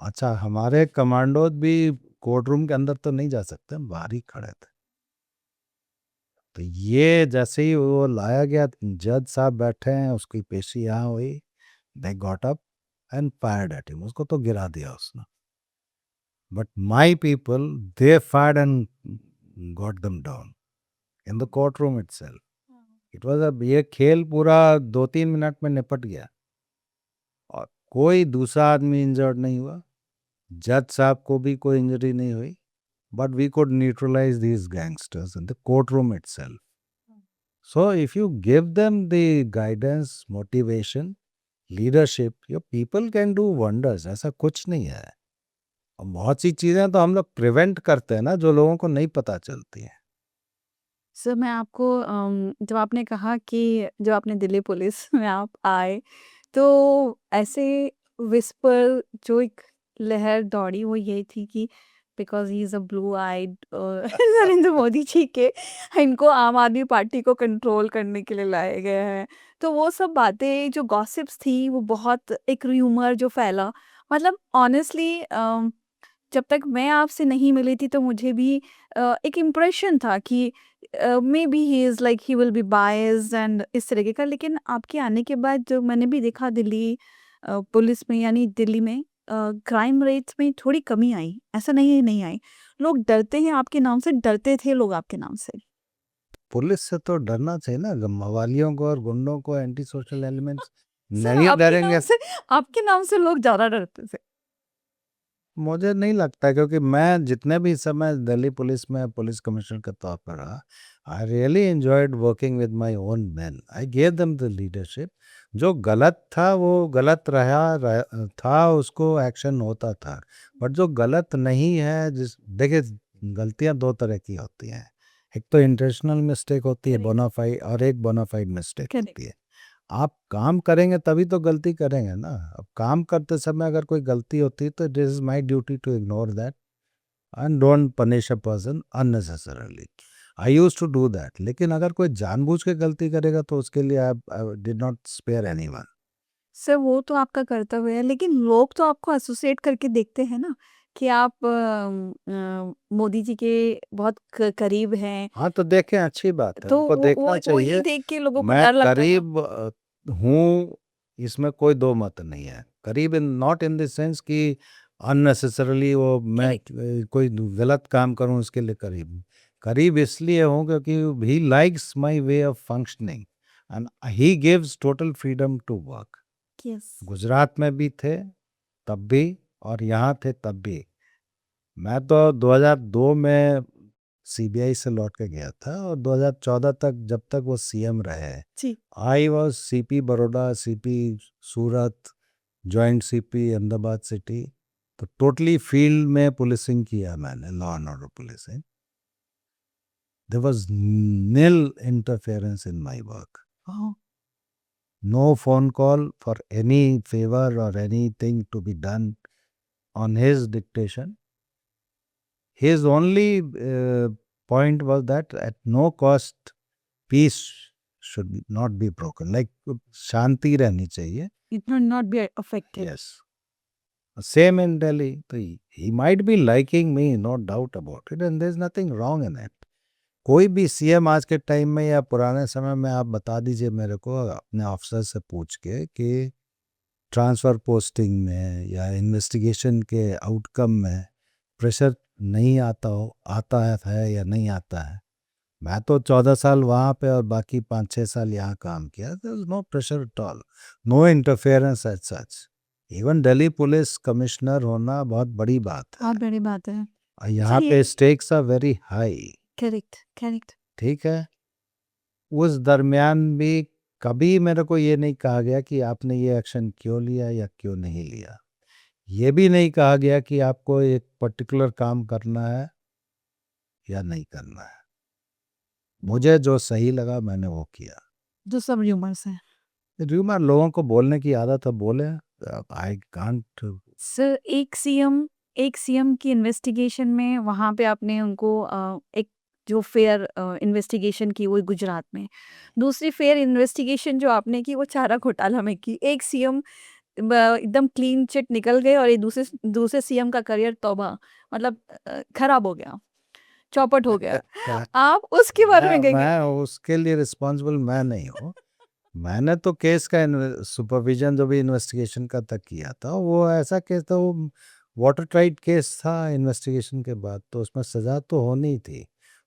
Speaker 2: अच्छा, हमारे कमांडो भी कोर्ट रूम के अंदर तो नहीं जा सकते, हम बाहर ही खड़े थे। तो ये जैसे ही वो लाया गया, जज साहब बैठे हैं, उसकी पेशी यहाँ हुई, they got up and fired at him, उसको तो गिरा दिया उसने। But my people, they fired and got them down in the court room itself. It was अ, ये खेल पूरा 2-3 मिनट में निपट गया और कोई दूसरा आदमी इंजर्ड नहीं हुआ, जज साहब को भी कोई इंजरी नहीं हुई, but we could neutralize these gangsters in the courtroom itself. So if you give them the guidance, motivation, leadership, your people can do wonders. ऐसा कुछ नहीं है। और बहुत सी चीजें तो हम लोग प्रिवेंट करते हैं ना, जो लोगों को नहीं पता चलती हैं।
Speaker 1: सर मैं आपको जब आपने कहा कि जब आपने दिल्ली पुलिस में आप आए, तो ऐसे विस्पर जो एक लहर दौड़ी वो ये थी कि because he is a blue eyed Narendra Modi ji के इनको आम आदमी पार्टी को कंट्रोल करने के लिए लाए गए हैं। तो वो सब बातें जो गॉसिप्स थी वो बहुत एक र्यूमर जो फैला, मतलब ऑनेस्टली जब तक मैं आपसे नहीं मिली थी तो मुझे भी एक इम्प्रेशन था कि may be he is like he will be biased and इस तरीके का। लेकिन आपके आने के बाद जो मैंने भी देखा दिल्ली पुलिस में यानी दिल्ली में क्राइम रेट्स में थोड़ी कमी आई। ऐसा नहीं है नहीं आई, लोग डरते हैं आपके नाम से, डरते थे लोग आपके नाम से।
Speaker 2: पुलिस से तो डरना चाहिए ना, मवालियों को और गुंडों को, एंटी सोशल एलिमेंट्स
Speaker 1: सर
Speaker 2: नहीं डरेंगे।
Speaker 1: आपके नाम से लोग ज़्यादा डरते थे।
Speaker 2: मुझे नहीं लगता, क्योंकि मैं जितने भी समय दिल्ली पुलिस में पुलिस कमिश्नर के तौर पर रहा, आई really enjoyed working with my own man, I gave them the leadership. जो गलत था वो गलत था, उसको एक्शन होता था। बट जो गलत नहीं है, जिस देखिए, गलतियां दो तरह की होती हैं। एक तो इंटेंशनल मिस्टेक होती है
Speaker 1: Correct.
Speaker 2: बोनाफाइड, और एक बोनाफाइड मिस्टेक
Speaker 1: Correct.
Speaker 2: होती है। आप काम करेंगे तभी तो गलती करेंगे ना। अब काम करते समय अगर कोई गलती होती है तो it is my duty to ignore that and don't punish a person unnecessarily. I used to do that. लेकिन अगर कोई जानबूझ के गलती करेगा तो उसके लिए I did not spare anyone.
Speaker 1: Sir वो तो आपका कर्तव्य है, लेकिन लोग तो आपको एसोसिएट करके देखते हैं ना कि आप मोदी जी के बहुत करीब हैं,
Speaker 2: हाँ तो देखें, अच्छी बात है,
Speaker 1: तो
Speaker 2: उनको देखना
Speaker 1: वही
Speaker 2: चाहिए।
Speaker 1: देख के लोगों को
Speaker 2: मैं
Speaker 1: डर लगता था।
Speaker 2: करीब हूँ, इसमें कोई दो मत नहीं है। करीब in not in the sense कि अननेसेसरली वो मैं
Speaker 1: Correct.
Speaker 2: कोई गलत काम करूं उसके लिए करीब। करीब इसलिए हूँ क्योंकि he likes my way of functioning and he gives total freedom to work.
Speaker 1: Yes.
Speaker 2: Gujarat में भी थे तब भी, और यहाँ थे तब भी। मैं तो 2002 में सीबीआई से लौट के गया था, और 2014 तक जब तक वो सीएम रहे,
Speaker 1: जी।
Speaker 2: I was CP Baroda, CP Surat, joint CP Ahmedabad city. तो टोटली फील्ड में पुलिसिंग किया मैंने, law and order policing. There was nil interference in my work.
Speaker 1: Oh.
Speaker 2: No phone call for any favor or anything to be done on his dictation. His only point was that at no cost peace should not be broken. Like शांति रहनी चाहिए।
Speaker 1: It will not be affected.
Speaker 2: Yes. Same in Delhi. So he might be liking me, no doubt about it, and there's nothing wrong in it. कोई भी सीएम आज के टाइम में या पुराने समय में, आप बता दीजिए मेरे को अपने ऑफिसर से पूछ के कि ट्रांसफ़र पोस्टिंग में या इन्वेस्टिगेशन के आउटकम में प्रेशर नहीं आता है या नहीं आता है। मैं तो 14 साल वहाँ पे और बाकी 5-6 साल यहाँ काम किया। There is no pressure at all, no interference as such. Even Delhi police commissioner होना बहुत बड़ी बात है,
Speaker 1: बहुत बड़ी बात है।
Speaker 2: और यहाँ
Speaker 1: सही
Speaker 2: पे
Speaker 1: है।
Speaker 2: Stakes are very high.
Speaker 1: Correct, correct.
Speaker 2: ठीक है। उस दरमियान भी कभी मेरे को ये नहीं कहा गया कि आपने ये एक्शन क्यों लिया या क्यों नहीं लिया। ये भी नहीं कहा गया कि आपको एक पर्टिकुलर काम करना है या नहीं करना है। मुझे जो सही लगा मैंने वो किया।
Speaker 1: जो सब र्यूमर्स हैं।
Speaker 2: र्यूमर लोगों को बोलने की आदत है, बोले। I can't.
Speaker 1: सर एक सीएम की इन्वेस्टिगेशन में वहाँ पे आपने उनको एक जो फेयर इन्वेस्टिगेशन की वो गुजरात में, दूसरी फेयर इन्वेस्टिगेशन जो आपने की वो चारा घोटाला में की। एक सीएम एकदम क्लीन चिट निकल गए और ये दूसरे सीएम का करियर तौबा, मतलब खराब हो गया, चौपट हो गया। आप उसके बारे में कहेंगे?
Speaker 2: मैं उसके लिए रिस्पॉन्सिबल मैं नहीं हूँ। मैंने तो केस का सुपरविजन जो भी इन्वेस्टिगेशन का तक किया था, वो ऐसा केस था, वो वाटर टाइट केस था। इन्वेस्टिगेशन के बाद तो उसमें सजा तो होनी थी।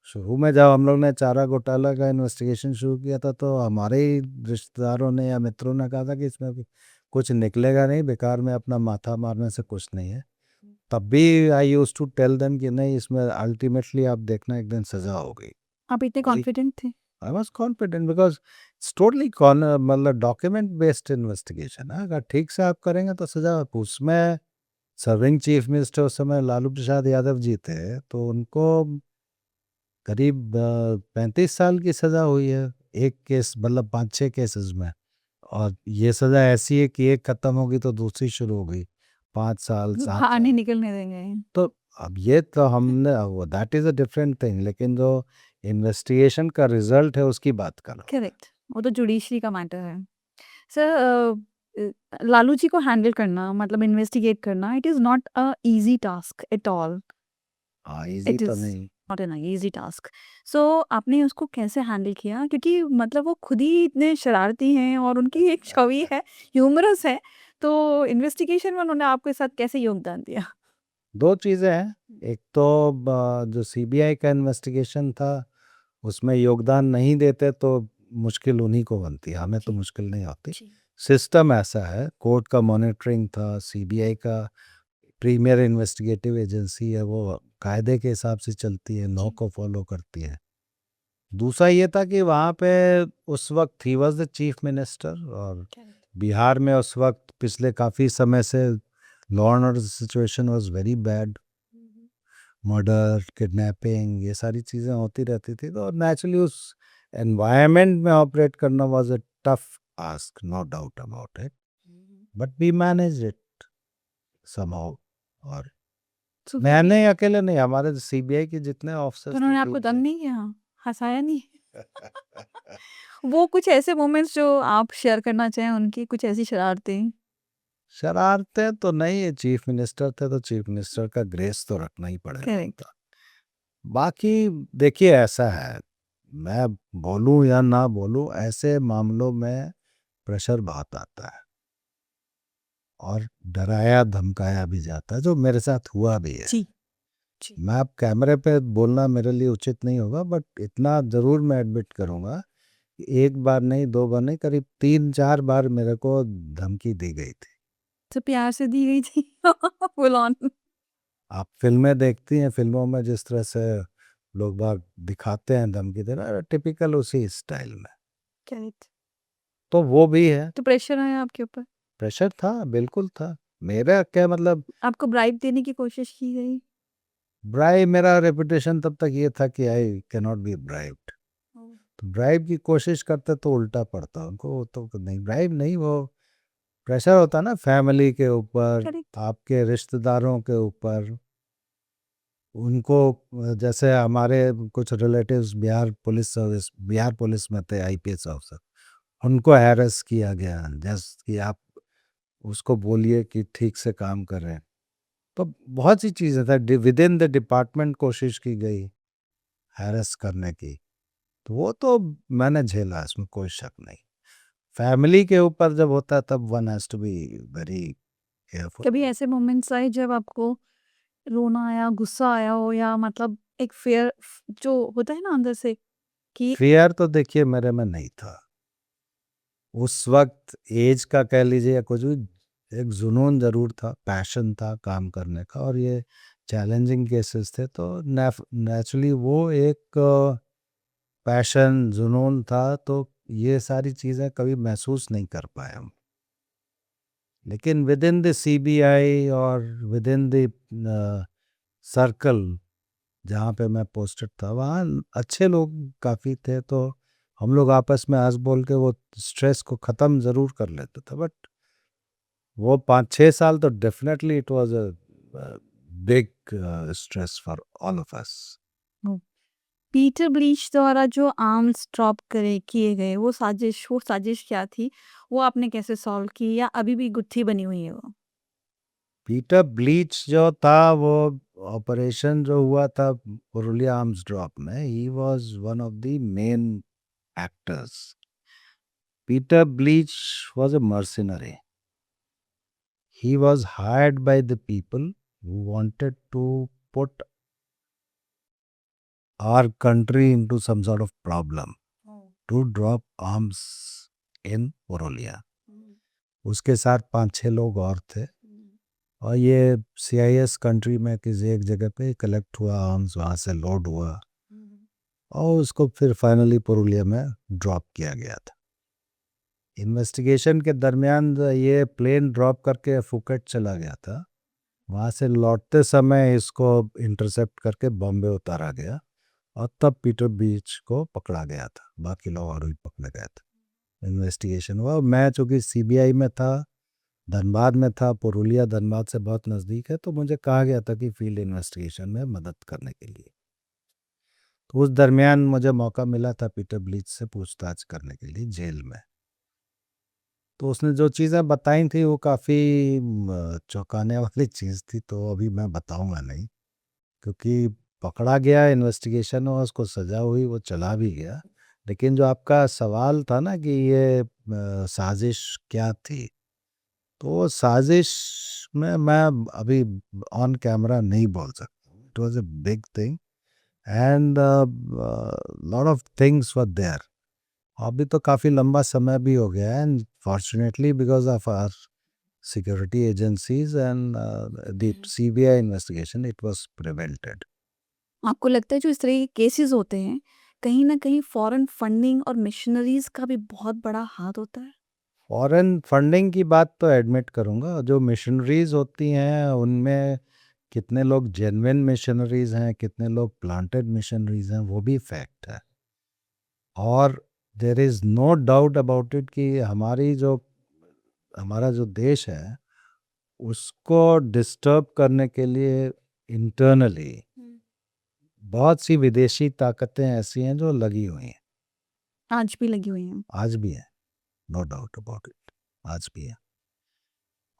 Speaker 2: शुरू में जब हम लोग ने चारा घोटाला का इन्वेस्टिगेशन शुरू किया था तो हमारे ही रिश्तेदारों ने या मित्रों ने कहा था कि इसमें कुछ निकलेगा नहीं, बेकार में अपना माथा मारने से कुछ नहीं है। तब भी आई यूज टू टेल देम कि नहीं, इसमें अल्टीमेटली आप देखना एक दिन सजा होगी।
Speaker 1: आप इतने कॉन्फिडेंट थे?
Speaker 2: I was confident because it's totally मतलब डॉक्यूमेंट बेस्ड इन्वेस्टिगेशन है। अगर ठीक से आप करेंगे तो सजा। उसमें सर्विंग चीफ मिनिस्टर उस समय लालू प्रसाद यादव जी थे, तो उनको करीब 35 साल की सजा हुई है एक केस, मतलब 5-6 केसेस में। और ये सजा ऐसी है कि एक खत्म होगी तो दूसरी शुरू होगी, 5 साल 7
Speaker 1: बाहर नहीं
Speaker 2: साल।
Speaker 1: निकलने देंगे।
Speaker 2: तो अब ये तो हमने वो that is a different thing, लेकिन जो इन्वेस्टिगेशन का रिजल्ट है उसकी बात कर रहा हूँ।
Speaker 1: करेक्ट, वो तो जुडिशरी का मैटर है। सर लालू जी को हैंडल करना, मतलब इन्वेस्टिगेट करना, it is not a easy task at all.
Speaker 2: हाँ, इजी
Speaker 1: इट
Speaker 2: तो
Speaker 1: इज़
Speaker 2: नहीं।
Speaker 1: Not an easy task. So आपने उसको कैसे हैंडल किया? क्योंकि मतलब वो खुद ही इतने शरारती हैं और उनकी एक छवि है, ह्यूमरस है, तो इन्वेस्टिगेशन में उन्होंने आपके साथ कैसे योगदान दिया?
Speaker 2: दो चीज़ें हैं। एक तो जो सीबीआई का इन्वेस्टिगेशन था उसमें योगदान नहीं देते तो मुश्किल उन्हीं को बनती है, हमें तो
Speaker 1: जी।
Speaker 2: मुश्किल नहीं होती।
Speaker 1: जी।
Speaker 2: सिस्टम ऐसा है, कोर्ट का मॉनिटरिंग था, सीबीआई का प्रीमियर इन्वेस्टिगेटिव एजेंसी है, वो कायदे के हिसाब से चलती है, लॉ
Speaker 1: जी।
Speaker 2: को फॉलो करती है। दूसरा ये था कि वहाँ पे उस वक्त he was the chief minister, और बिहार में उस वक्त पिछले काफ़ी समय से law and order situation was very bad. Murder, kidnapping, ये सारी चीज़ें होती रहती थी, तो नेचुरली उस एनवायरनमेंट में ऑपरेट करना was a tough ask, no doubt about it, but we manage it somehow. और
Speaker 1: तो
Speaker 2: मैंने अकेले नहीं, हमारे सीबीआई के जितने
Speaker 1: तो
Speaker 2: ऑफिसर्स थे
Speaker 1: उन्होंने आपको
Speaker 2: टीम
Speaker 1: तंग
Speaker 2: के।
Speaker 1: नहीं किया, हँसाया नहीं? वो कुछ ऐसे मोमेंट्स जो आप शेयर करना चाहें उनकी, कुछ ऐसी शरारतें?
Speaker 2: शरारतें तो नहीं, ये चीफ मिनिस्टर थे तो चीफ मिनिस्टर का ग्रेस तो रखना ही पड़ेगा
Speaker 1: करेक्ट।
Speaker 2: होता। बाकी देखिए ऐसा है, मैं बोलूं या ना बोलूं, ऐसे मामलों में प्रेशर बहुत आता है और डराया धमकाया भी जाता है, जो मेरे साथ हुआ भी है।
Speaker 1: जी, जी।
Speaker 2: मैं अब कैमरे पे बोलना मेरे लिए उचित नहीं होगा, बट इतना जरूर मैं एडमिट करूंगा कि एक बार नहीं, दो बार नहीं, करीब 3-4 बार मेरे को धमकी दी गई थी।
Speaker 1: तो प्यार से दी गई थी फुल ऑन?
Speaker 2: आप फिल्में देखती हैं, फिल्मों में जिस तरह से लोग बाग दिखाते हैं धमकी देना, टिपिकल उसी स्टाइल में,
Speaker 1: करेक्ट।
Speaker 2: तो वो भी है।
Speaker 1: तो प्रेशर आया आपके ऊपर?
Speaker 2: प्रेशर था, बिल्कुल था। मेरा क्या मतलब,
Speaker 1: आपको ब्राइब देने की कोशिश की गई?
Speaker 2: ब्राइब, मेरा रेपुटेशन तब तक ये था कि I can not be bribed. तो ब्राइब की कोशिश करते तो उल्टा पड़ता उनको, वो तो नहीं, ब्राइब नहीं, वो प्रेशर होता ना फैमिली के ऊपर,
Speaker 1: करेक्ट।
Speaker 2: आपके रिश्तेदारों के ऊपर। उनको जैसे हमारे कुछ relatives Bihar police service, Bihar police में थे आईपीएस ऑफिसर, उनको हैरेस किया गया, जैसे कि आप उसको बोलिए कि ठीक से काम करें। तो बहुत सी चीज़ें था, विद इन द डिपार्टमेंट कोशिश की गई हैरेस करने की, तो वो तो मैंने झेला, इसमें कोई शक नहीं। फैमिली के ऊपर जब होता है तब one has to be very careful.
Speaker 1: कभी ऐसे मोमेंट्स आए जब आपको रोना आया, गुस्सा आया हो, या मतलब एक फ़ियर जो होता है ना अंदर से कि
Speaker 2: फियर तो देखिए मेरे में नहीं था उस वक्त, एज का कह लीजिए या कुछ भी, एक जुनून जरूर था, पैशन था काम करने का, और ये चैलेंजिंग केसेस थे तो नेचुरली वो एक पैशन जुनून था, तो ये सारी चीज़ें कभी महसूस नहीं कर पाए हम। लेकिन विद इन द सीबीआई और विद इन द सर्कल जहाँ पे मैं पोस्टेड था, वहाँ अच्छे लोग काफ़ी थे, तो हम लोग आपस में हंस बोल के वो स्ट्रेस को ख़त्म ज़रूर कर लेते थे। बट वो 5-6 साल तो definitely it was a big stress for all of us.
Speaker 1: Peter bleach द्वारा जो आर्म्स ड्रॉप करे किए गए, वो साजिश क्या थी? वो आपने कैसे सॉल्व की, या अभी भी गुत्थी बनी हुई है वो?
Speaker 2: पीटर ब्लीच जो था, वो ऑपरेशन जो हुआ था पुरुलिया आर्म्स ड्रॉप में, he was one of the main actors. Peter bleach was a mercenary, he was hired by the people who wanted to put our country into some sort of problem to drop arms in Purulia. उसके साथ 5-6 लोग और थे, और ये सीआईएस कंट्री में किसी एक जगह पे कलेक्ट हुआ आर्म्स, वहाँ से लोड हुआ और उसको फिर फाइनली पुरुलिया में ड्रॉप किया गया था। इन्वेस्टिगेशन के दरमियान ये प्लेन ड्रॉप करके फुकेट चला गया था, वहाँ से लौटते समय इसको इंटरसेप्ट करके बॉम्बे उतारा गया, और तब पीटर बीच को पकड़ा गया था, बाकी लोग और भी पकड़े गए थे। इन्वेस्टिगेशन हुआ, मैं चूँकि सीबीआई में था, धनबाद में था, पुरुलिया धनबाद से बहुत नज़दीक है, तो मुझे कहा गया था कि फील्ड इन्वेस्टिगेशन में मदद करने के लिए। तो उस दरमियान मुझे मौका मिला था पीटर ब्लीच से पूछताछ करने के लिए जेल में। तो उसने जो चीज़ें बताई थी वो काफ़ी चौंकाने वाली चीज़ थी, तो अभी मैं बताऊंगा नहीं, क्योंकि पकड़ा गया, इन्वेस्टिगेशन हुआ, उसको सज़ा हुई, वो चला भी गया। लेकिन जो आपका सवाल था ना कि ये साजिश क्या थी, तो वो साजिश में मैं अभी ऑन कैमरा नहीं बोल सकता। It was a big thing and lot of things were there. अभी तो काफ़ी लंबा समय भी हो गया है, and fortunately because of our security agencies and the CBI investigation, it was prevented.
Speaker 1: आपको लगता है जो इस तरह के केसेस होते हैं, कहीं न कहीं फॉरेन फंडिंग और मिशनरीज़ का भी बहुत बड़ा हाथ होता है?
Speaker 2: फॉरेन फंडिंग की बात तो एडमिट करूंगा, जो मिशनरीज होती हैं उनमें कितने लोग जेन्युइन मिशनरीज हैं, कितने लोग प्लांटेड मिशनरीज हैं, वो भी फैक्ट है। और there is no doubt about it कि हमारा जो देश है उसको डिस्टर्ब करने के लिए इंटरनली बहुत सी विदेशी ताकतें ऐसी हैं जो लगी हुई हैं,
Speaker 1: आज भी लगी हुई हैं।
Speaker 2: आज भी है, नो डाउट अबाउट इट, आज भी है।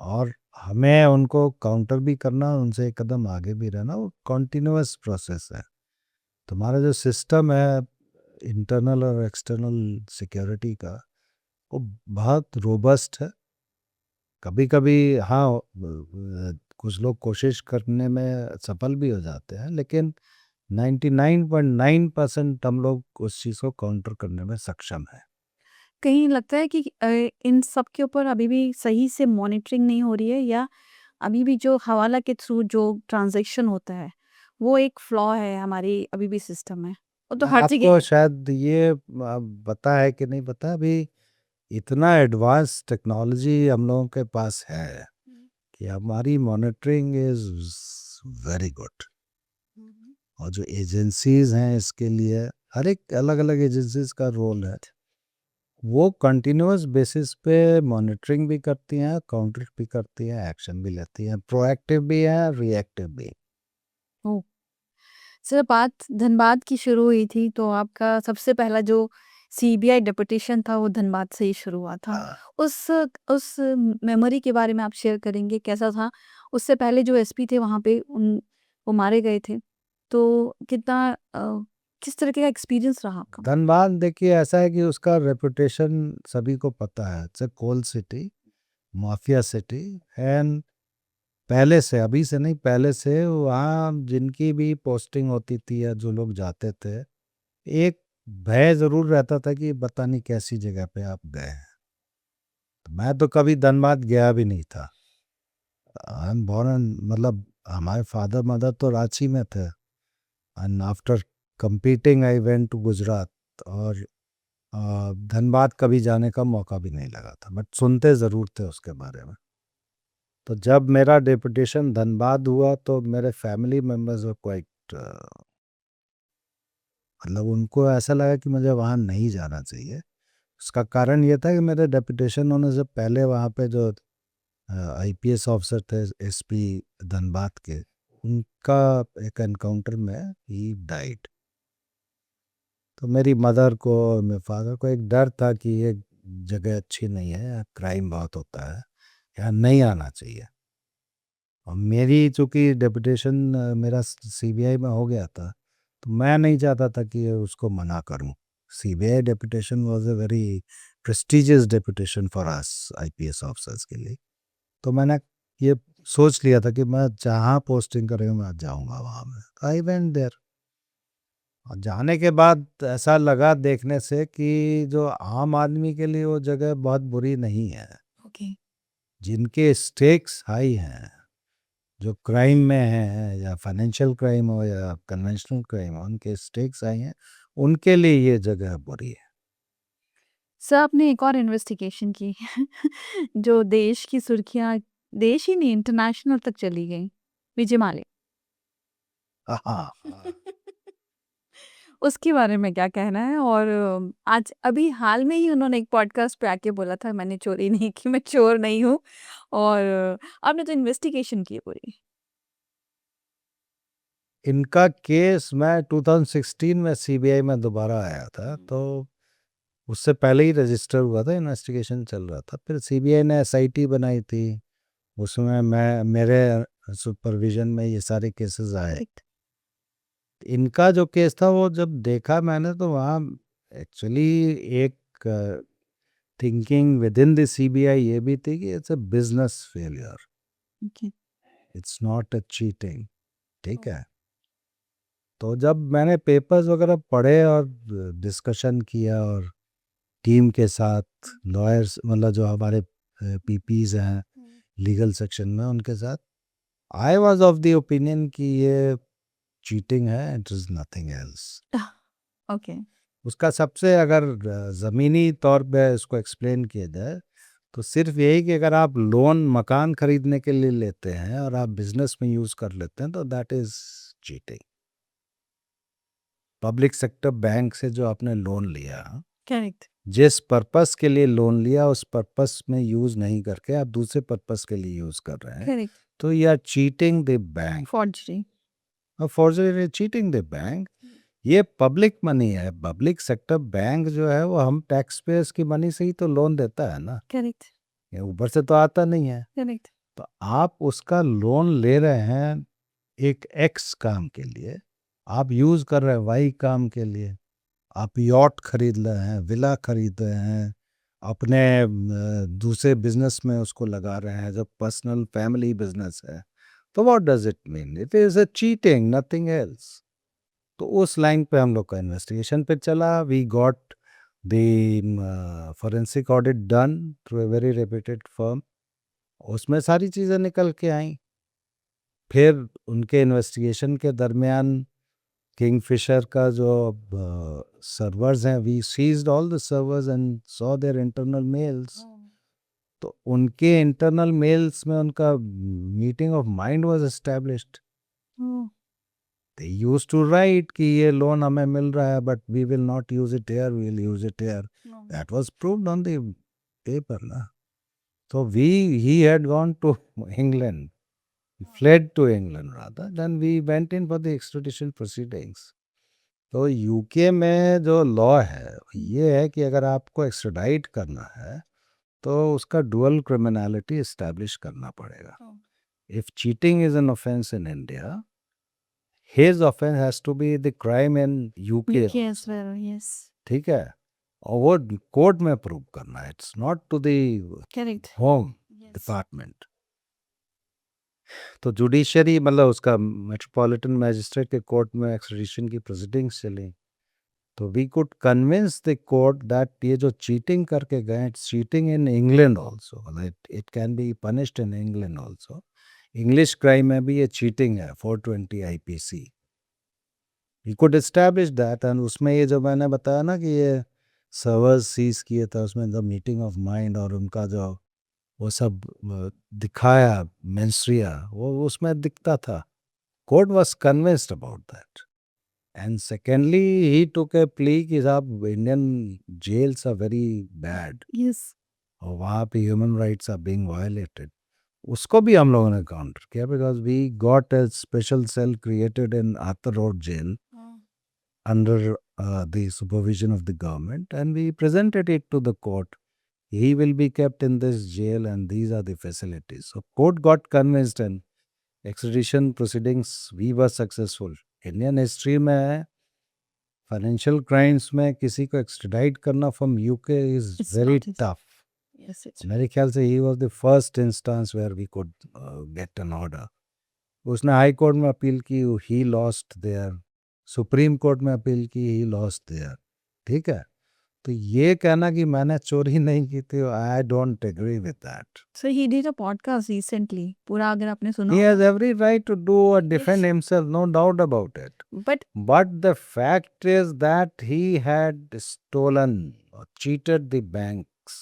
Speaker 2: और हमें उनको काउंटर भी करना, उनसे एक कदम आगे भी रहना, वो कॉन्टिन्यूअस प्रोसेस है। तुम्हारा जो सिस्टम है इंटरनल और एक्सटर्नल सिक्योरिटी का, वो बहुत रोबस्ट है। कभी कभी हाँ कुछ लोग कोशिश करने में सफल भी हो जाते हैं, लेकिन 99.9% हम लोग उस चीज़ को काउंटर करने में सक्षम है।
Speaker 1: कहीं लगता है कि इन सब के ऊपर अभी भी सही से मॉनिटरिंग नहीं हो रही है, या अभी भी जो हवाला के थ्रू जो ट्रांज़ैक्शन होता है, वो एक फ्लॉ है हमारी अभी भी सिस्टम में? वो तो हर जगह
Speaker 2: आपको
Speaker 1: है।
Speaker 2: शायद ये पता है कि नहीं पता, अभी इतना एडवांस टेक्नोलॉजी हम लोगों के पास है कि हमारी मॉनिटरिंग इज वेरी गुड। और जो एजेंसीज हैं इसके लिए, हर एक अलग अलग एजेंसीज का रोल है, वो कंटिन्यूअस बेसिस पे मॉनिटरिंग भी करती हैं, काउंटर भी करती हैं, एक्शन भी लेती हैं, प्रोएक्टिव भी है, रिएक्टिव भी।
Speaker 1: ओह! सर, बात धनबाद की शुरू हुई थी, तो आपका सबसे पहला जो सीबीआई डेपुटेशन था वो धनबाद से ही शुरू हुआ था।
Speaker 2: हाँ,
Speaker 1: उस मेमोरी के बारे में आप शेयर करेंगे, कैसा था? उससे पहले जो एसपी थे वहाँ पे वो मारे गए थे। तो किस तरीके का एक्सपीरियंस रहा आपका?
Speaker 2: धनबाद देखिए ऐसा है कि उसका रेपुटेशन सभी को पता है, it's a coal city, mafia city. And पहले से, अभी से नहीं, पहले से वहाँ जिनकी भी पोस्टिंग होती थी या जो लोग जाते थे, एक भय जरूर रहता था कि पता नहीं कैसी जगह पे आप गए हैं। तो मैं तो कभी धनबाद गया भी नहीं था। आई एम बॉर्न, मतलब हमारे फादर मदर तो रांची में थे, and after competing I went to Gujarat. और धनबाद कभी जाने का मौका भी नहीं लगा था, बट सुनते ज़रूर थे उसके बारे में। तो जब मेरा डेपुटेशन धनबाद हुआ तो मेरे फैमिली मेम्बर्स वर क्वाइट, मतलब उनको ऐसा लगा कि मुझे वहाँ नहीं जाना चाहिए। उसका कारण ये था कि मेरे डेपुटेशन होने से पहले वहाँ पे जो आईपीएस ऑफिसर थे, एसपी धनबाद के, उनका एक एनकाउंटर में ही डाइड। तो मेरी मदर को और मेरे फादर को एक डर था कि ये जगह अच्छी नहीं है, यहाँ क्राइम बहुत होता है, यहाँ नहीं आना चाहिए। और मेरी चूंकि डेपुटेशन मेरा सीबीआई में हो गया था, तो मैं नहीं चाहता था कि उसको मना करूं। CBI deputation was a very prestigious deputation for us IPS officers के लिए। तो मैंने ये सोच लिया था कि मैं जहाँ पोस्टिंग करेंगे मैं जाऊंगा वहाँ में। I went there. और जाने के बाद ऐसा लगा देखने से कि जो आम आदमी के लिए वो जगह बहुत बुरी नहीं है।
Speaker 1: ओके।
Speaker 2: जिनके स्टेक्स हाई हैं, जो क्राइम में हैं, या फाइनेंशियल क्राइम हो या कन्वेंशनल क्राइम हो, उनके स्टेक्स हाई हैं, उनके लिए ये जगह बुरी है।
Speaker 1: सर, आपने एक और इन्वेस्टिगेशन की जो देश की सुर्खियाँ, देश ही नहीं इंटरनेशनल तक चली गई, विजय माल्या।
Speaker 2: हाँ हाँ।
Speaker 1: उसके बारे में क्या कहना है? और आज अभी हाल में ही उन्होंने एक पॉडकास्ट पे आके बोला था, मैंने चोरी नहीं की, मैं चोर नहीं हूँ। और आपने तो इन्वेस्टिगेशन की है पूरी।
Speaker 2: इनका केस मैं 2016 में सीबीआई में दोबारा आया था, तो उससे पहले ही रजिस्टर हुआ था, इन्वेस्टिगेशन चल रहा था। फिर सीबीआई ने एसआईटी बनाई थी, उसमें मैं मेरे सुपरविजन में ये सारे केसेस आए।
Speaker 1: करेक्ट।
Speaker 2: इनका जो केस था वो जब देखा मैंने, तो वहाँ एक्चुअली एक thinking with in the CBI ये भी थी कि it's a business failure,
Speaker 1: okay.
Speaker 2: It's not a cheating. ठीक है। तो जब मैंने पेपर्स वगैरह पढ़े और डिस्कशन किया और टीम के साथ, लॉयर्स मतलब जो हमारे पीपीज हैं लीगल सेक्शन में, उनके साथ, I was of the opinion कि ये चीटिंग है, it is nothing else.
Speaker 1: Okay.
Speaker 2: उसका सबसे अगर ज़मीनी तौर पे इसको एक्सप्लेन किया जाए, तो सिर्फ यही कि अगर आप लोन मकान खरीदने के लिए लेते हैं और आप बिजनेस में यूज कर लेते हैं तो that is cheating. Public sector bank से जो आपने लोन लिया,
Speaker 1: करेक्ट
Speaker 2: जिस पर्पस के लिए लोन लिया उस पर्पस में यूज नहीं करके आप दूसरे पर्पस के लिए यूज कर रहे हैं,
Speaker 1: करेक्ट
Speaker 2: तो you are cheating the bank.
Speaker 1: Forgery
Speaker 2: और फॉर्जरी चीटिंग द बैंक। ये पब्लिक मनी है। पब्लिक सेक्टर बैंक जो है वो हम टैक्स पेयर्स की मनी से ही तो लोन देता है ना,
Speaker 1: करेक्ट
Speaker 2: ये ऊपर से तो आता नहीं है।
Speaker 1: करेक्ट
Speaker 2: तो आप उसका लोन ले रहे हैं एक एक्स काम के लिए, आप यूज कर रहे हैं वाई काम के लिए। आप यॉट खरीद रहे हैं, विला खरीद रहे हैं, अपने दूसरे बिजनेस में उसको लगा रहे हैं जो पर्सनल फैमिली बिजनेस है। तो what does it mean? It is a cheating, nothing else. तो उस लाइन पे हम लोग का इन्वेस्टिगेशन पे चला। We got the forensic audit done through a very reputed firm. उसमें सारी चीज़ें निकल के आई। फिर उनके इन्वेस्टिगेशन के दरमियान किंगफिशर का जो सर्वर्स हैं, we seized all the servers and saw their internal mails. तो उनके इंटरनल मेल्स में उनका meeting of mind was established. They used to write कि ये लोन हमें मिल रहा है but we will not use it here, we will use it here. That was proved on the paper ना। So he had gone to England, fled to England rather, then we went in for the extradition proceedings. तो यूके में जो लॉ है ये है कि अगर आपको एक्स्ट्राडाइट करना है तो उसका डुअल क्रिमिनलिटी एस्टैब्लिश करना पड़ेगा। If cheating is an offence in India, his offence has to be the crime in UK.
Speaker 1: UK as well, yes.
Speaker 2: ठीक है, और वो कोर्ट में प्रूव करना है, it's not to the
Speaker 1: Correct.
Speaker 2: Home
Speaker 1: Yes.
Speaker 2: Department. तो जुडिशरी मतलब उसका मेट्रोपॉलिटन मैजिस्ट्रेट के कोर्ट में एक्स्ट्रेडिशन की प्रोसीडिंग्स चली। तो we could convince the court that ये जो चीटिंग करके गए, it's cheating in England also, मतलब it can be punished in England also. English crime में भी ये चीटिंग है, 420 IPC. We could establish that. And उसमें ये जो मैंने बताया ना कि ये सर्वर्स सीज किए थे, उसमें द मीटिंग ऑफ माइंड और उनका जो वो सब दिखाया मेंस्ट्रिया, वो उसमें दिखता था। Court was convinced about that. And secondly he took a plea कि साहब Indian jails are very bad
Speaker 1: Yes.
Speaker 2: और वहाँ पे human rights are being violated. उसको भी हम लोगों ने काउंटर किया because we got a special cell created in Arthur Road jail under the supervision of the government, and we presented it to the court. He will be kept in this jail and these are the facilities. So court got convinced and extradition proceedings we were successful. Indian history में फाइनेंशियल क्राइम्स में किसी को एक्सट्राडाइट करना from UK is
Speaker 1: It's
Speaker 2: very
Speaker 1: not easy.
Speaker 2: Tough.
Speaker 1: Yes, it's
Speaker 2: मेरे ख्याल से he was the first instance where we could get an order. उसने हाई कोर्ट में अपील की, he lost there. Supreme court में अपील की, ही लॉस्ट देयर। ठीक है, तो ये कहना कि मैंने चोरी नहीं की थी, I don't agree with that.
Speaker 1: so he did a podcast recently. पूरा अगर आपने सुना
Speaker 2: He has
Speaker 1: होगा.
Speaker 2: every right to do or defend
Speaker 1: Yes.
Speaker 2: himself, no doubt about it.
Speaker 1: But
Speaker 2: But the fact is that he had stolen or cheated the banks,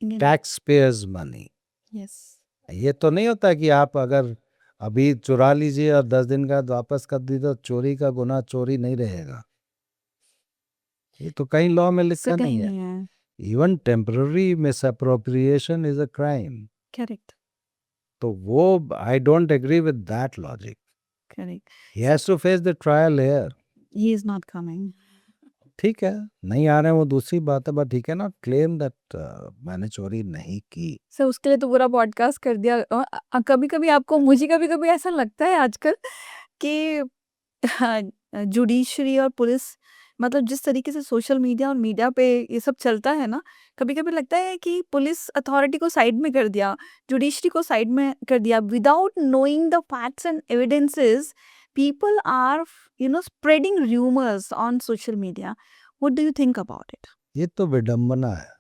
Speaker 1: Indian.
Speaker 2: taxpayers' money.
Speaker 1: Yes.
Speaker 2: ये तो नहीं होता कि आप अगर अभी चुरा लीजिए और 10 दिन का वापस कर दी तो चोरी का गुनाह चोरी नहीं रहेगा। ये तो कहीं लॉ में
Speaker 1: So
Speaker 2: लिखा
Speaker 1: कहीं
Speaker 2: नहीं है।
Speaker 1: नहीं है.
Speaker 2: Even temporary misappropriation is a crime.
Speaker 1: Correct.
Speaker 2: तो वो I don't agree with that logic.
Speaker 1: Correct.
Speaker 2: He has to face the trial here.
Speaker 1: He is not coming.
Speaker 2: ठीक है, नहीं आ रहे हैं वो दूसरी बात है, but he can not claim that मैंने चोरी नहीं की।
Speaker 1: सर उसके लिए तो पूरा पॉडकास्ट कर दिया. कभी-कभी आपको मुझे कभी-कभी ऐसा लगता है आजकल कि जुडिशरी और पुलिस मतलब जिस तरीके से सोशल मीडिया और मीडिया पे ये सब चलता है ना, कभी-कभी लगता है कि पुलिस अथॉरिटी को साइड में कर दिया, जुडिशरी को साइड में कर दिया without knowing the facts and evidences. People are spreading rumours on social media. What do you think about it?
Speaker 2: ये तो विडंबना है।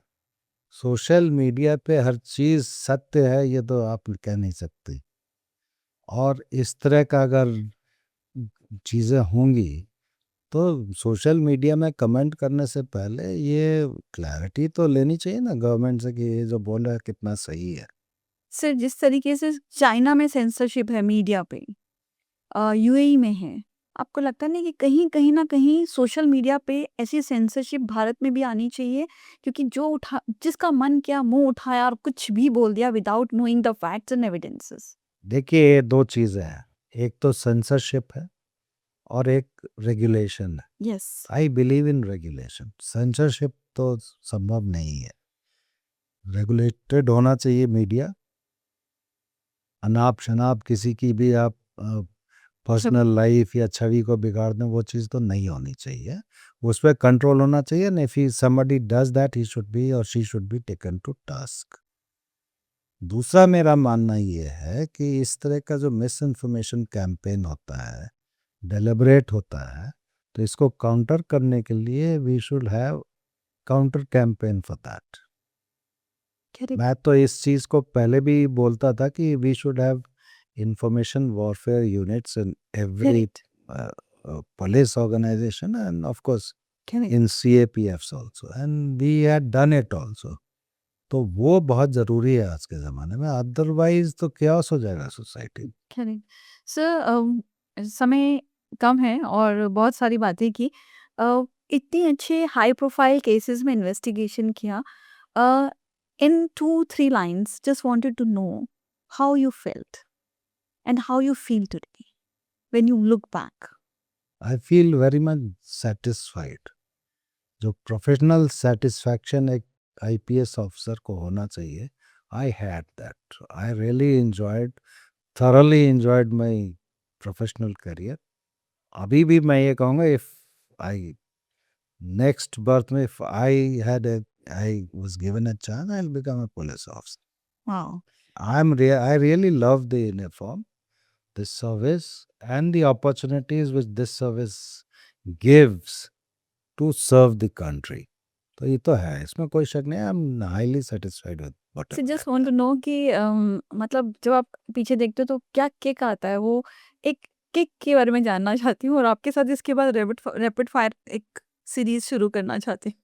Speaker 2: सोशल मीडिया पे हर चीज सत्य है ये तो आप कह नहीं सकते। और इस तरह का अगर चीजें होंगी तो सोशल मीडिया में कमेंट करने से पहले ये क्लैरिटी तो लेनी चाहिए ना गवर्नमेंट से कि ये जो बोल रहा है कितना सही है।
Speaker 1: सर जिस तरीके से चाइना में सेंसरशिप है मीडिया पे, यूएई में है, आपको लगता नहीं कि कहीं ना कहीं सोशल मीडिया पे ऐसी सेंसरशिप भारत में भी आनी चाहिए? क्योंकि जिसका मन किया मुंह उठाया और कुछ भी बोल दिया without knowing the facts and evidences.
Speaker 2: देखिए ये 2 चीज़ें हैं, एक तो सेंसरशिप है और एक रेगुलेशन है।
Speaker 1: Yes.
Speaker 2: I believe in regulation, censorship तो संभव नहीं है। रेगुलेटेड होना चाहिए मीडिया, अनाप-शनाप किसी की भी आप पर्सनल लाइफ या छवि को बिगाड़ दें, वो चीज़ तो नहीं होनी चाहिए। उस पे कंट्रोल होना चाहिए and if he somebody does that he should be और she should be taken to task. दूसरा मेरा मानना ये है कि इस तरह का जो मिस इन्फॉर्मेशन कैंपेन होता है, डेलिब्रेट होता है, तो इसको काउंटर करने के लिए we should have counter campaign for that.
Speaker 1: Correct.
Speaker 2: मैं तो इस चीज़ को पहले भी बोलता था कि we should have information warfare units in every
Speaker 1: correct.
Speaker 2: police organization and of course
Speaker 1: correct.
Speaker 2: in CAPFs also and we had done it also। तो वो बहुत ज़रूरी है आज के ज़माने में, अदरवाइज तो chaos हो जाएगा सोसाइटी में।
Speaker 1: करेक्ट। सर समय कम है और बहुत सारी बातें की। इतनी अच्छे हाई प्रोफाइल केसेस में इन्वेस्टिगेशन किया। In 2-3 lines just wanted to know how you felt and how you feel today when you look back?
Speaker 2: I feel very much satisfied. जो प्रोफेशनल सेटिस्फैक्शन एक आईपीएस ऑफिसर को होना चाहिए, I had that. I really enjoyed, thoroughly enjoyed my professional career। अभी भी मैं ये कहूँगा इफ आई नेक्स्ट बर्थ में if I was given a chance I'll become a police officer।
Speaker 1: Wow!
Speaker 2: I really love the uniform, this service and the opportunities which this service gives to serve the country। तो ये तो है, इसमें कोई शक नहीं है। I am highly satisfied with
Speaker 1: so
Speaker 2: whatever.
Speaker 1: Just want to know कि मतलब जब आप पीछे देखते हो तो क्या किक आता है? वो एक किक के बारे में जानना चाहती हूँ और आपके साथ इसके बाद रैपिड फायर एक सीरीज़ शुरू करना चाहती हूँ।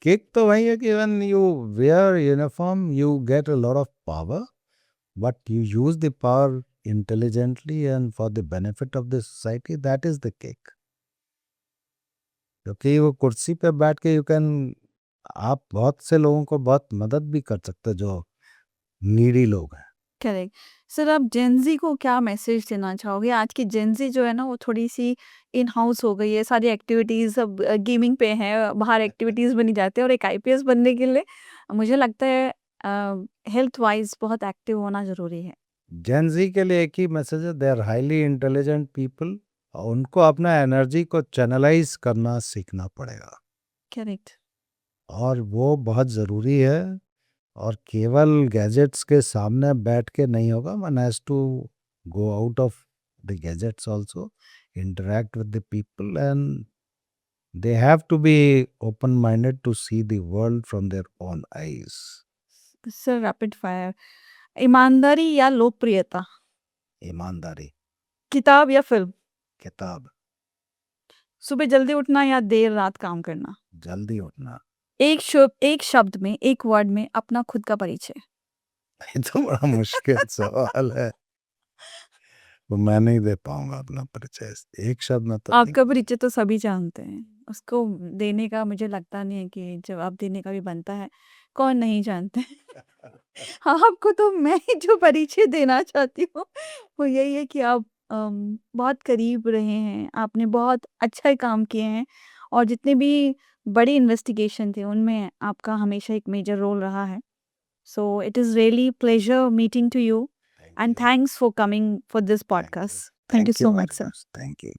Speaker 2: किक तो वही है कि when you where uniform you get a lot of power, but you use the power intelligently and for the benefit of the society, that is the kick। क्योंकि वो कुर्सी पे बैठ के यू कैन, आप बहुत से लोगों को बहुत मदद भी कर सकते हो जो नीडी लोग हैं।
Speaker 1: करेक्ट। सर आप जेन ज़ी को क्या मैसेज देना चाहोगे? आज की जेन ज़ी जो है ना वो थोड़ी-सी इन हाउस हो गई है, सारी एक्टिविटीज़ अब गेमिंग पे हैं, बाहर एक्टिविटीज़ में नहीं जाते और एक आईपीएस बनने के लिए मुझे लगता है हेल्थ वाइज़ बहुत एक्टिव होना ज़रूरी है।
Speaker 2: जेन जी के लिए एक ही मैसेज है, they are highly intelligent people, उनको अपना एनर्जी को चैनलाइज करना सीखना पड़ेगा
Speaker 1: करेक्ट।
Speaker 2: और वो बहुत ज़रूरी है। और केवल गैजेट्स के सामने बैठ के नहीं होगा, one has to go out of the gadgets also, interact with the people and they have to be open minded to see the world from their own eyes।
Speaker 1: Sir rapid fire, ईमानदारी या लोकप्रियता?
Speaker 2: ईमानदारी।
Speaker 1: किताब या फ़िल्म?
Speaker 2: किताब।
Speaker 1: सुबह जल्दी उठना या देर रात काम करना?
Speaker 2: जल्दी उठना।
Speaker 1: एक शब्द में, एक वर्ड में अपना खुद का परिचय।
Speaker 2: ये तो बड़ा मुश्किल सवाल है, वो मैं नहीं दे पाऊंगा अपना परिचय एक शब्द में तो नहीं।
Speaker 1: आपका परिचय तो सभी जानते हैं। उसको देने का मुझे लगता नहीं है कि जवाब देने का भी बनता है। कौन नहीं जानते? आपको तो मैं जो परिचय देना चाहती हूँ, वो यही है कि आप बहुत करीब रहे हैं, आपने बहुत अच्छा काम किए हैं और जितने भी बड़ी इन्वेस्टिगेशन थे, उनमें आपका हमेशा एक मेजर रोल रहा है। So it is really pleasure meeting to you
Speaker 2: Thank
Speaker 1: and
Speaker 2: you।
Speaker 1: Thanks for coming for this
Speaker 2: Thank you।
Speaker 1: Podcast. Thank you
Speaker 2: Thank you
Speaker 1: so
Speaker 2: very
Speaker 1: much sir.
Speaker 2: much। Thank you।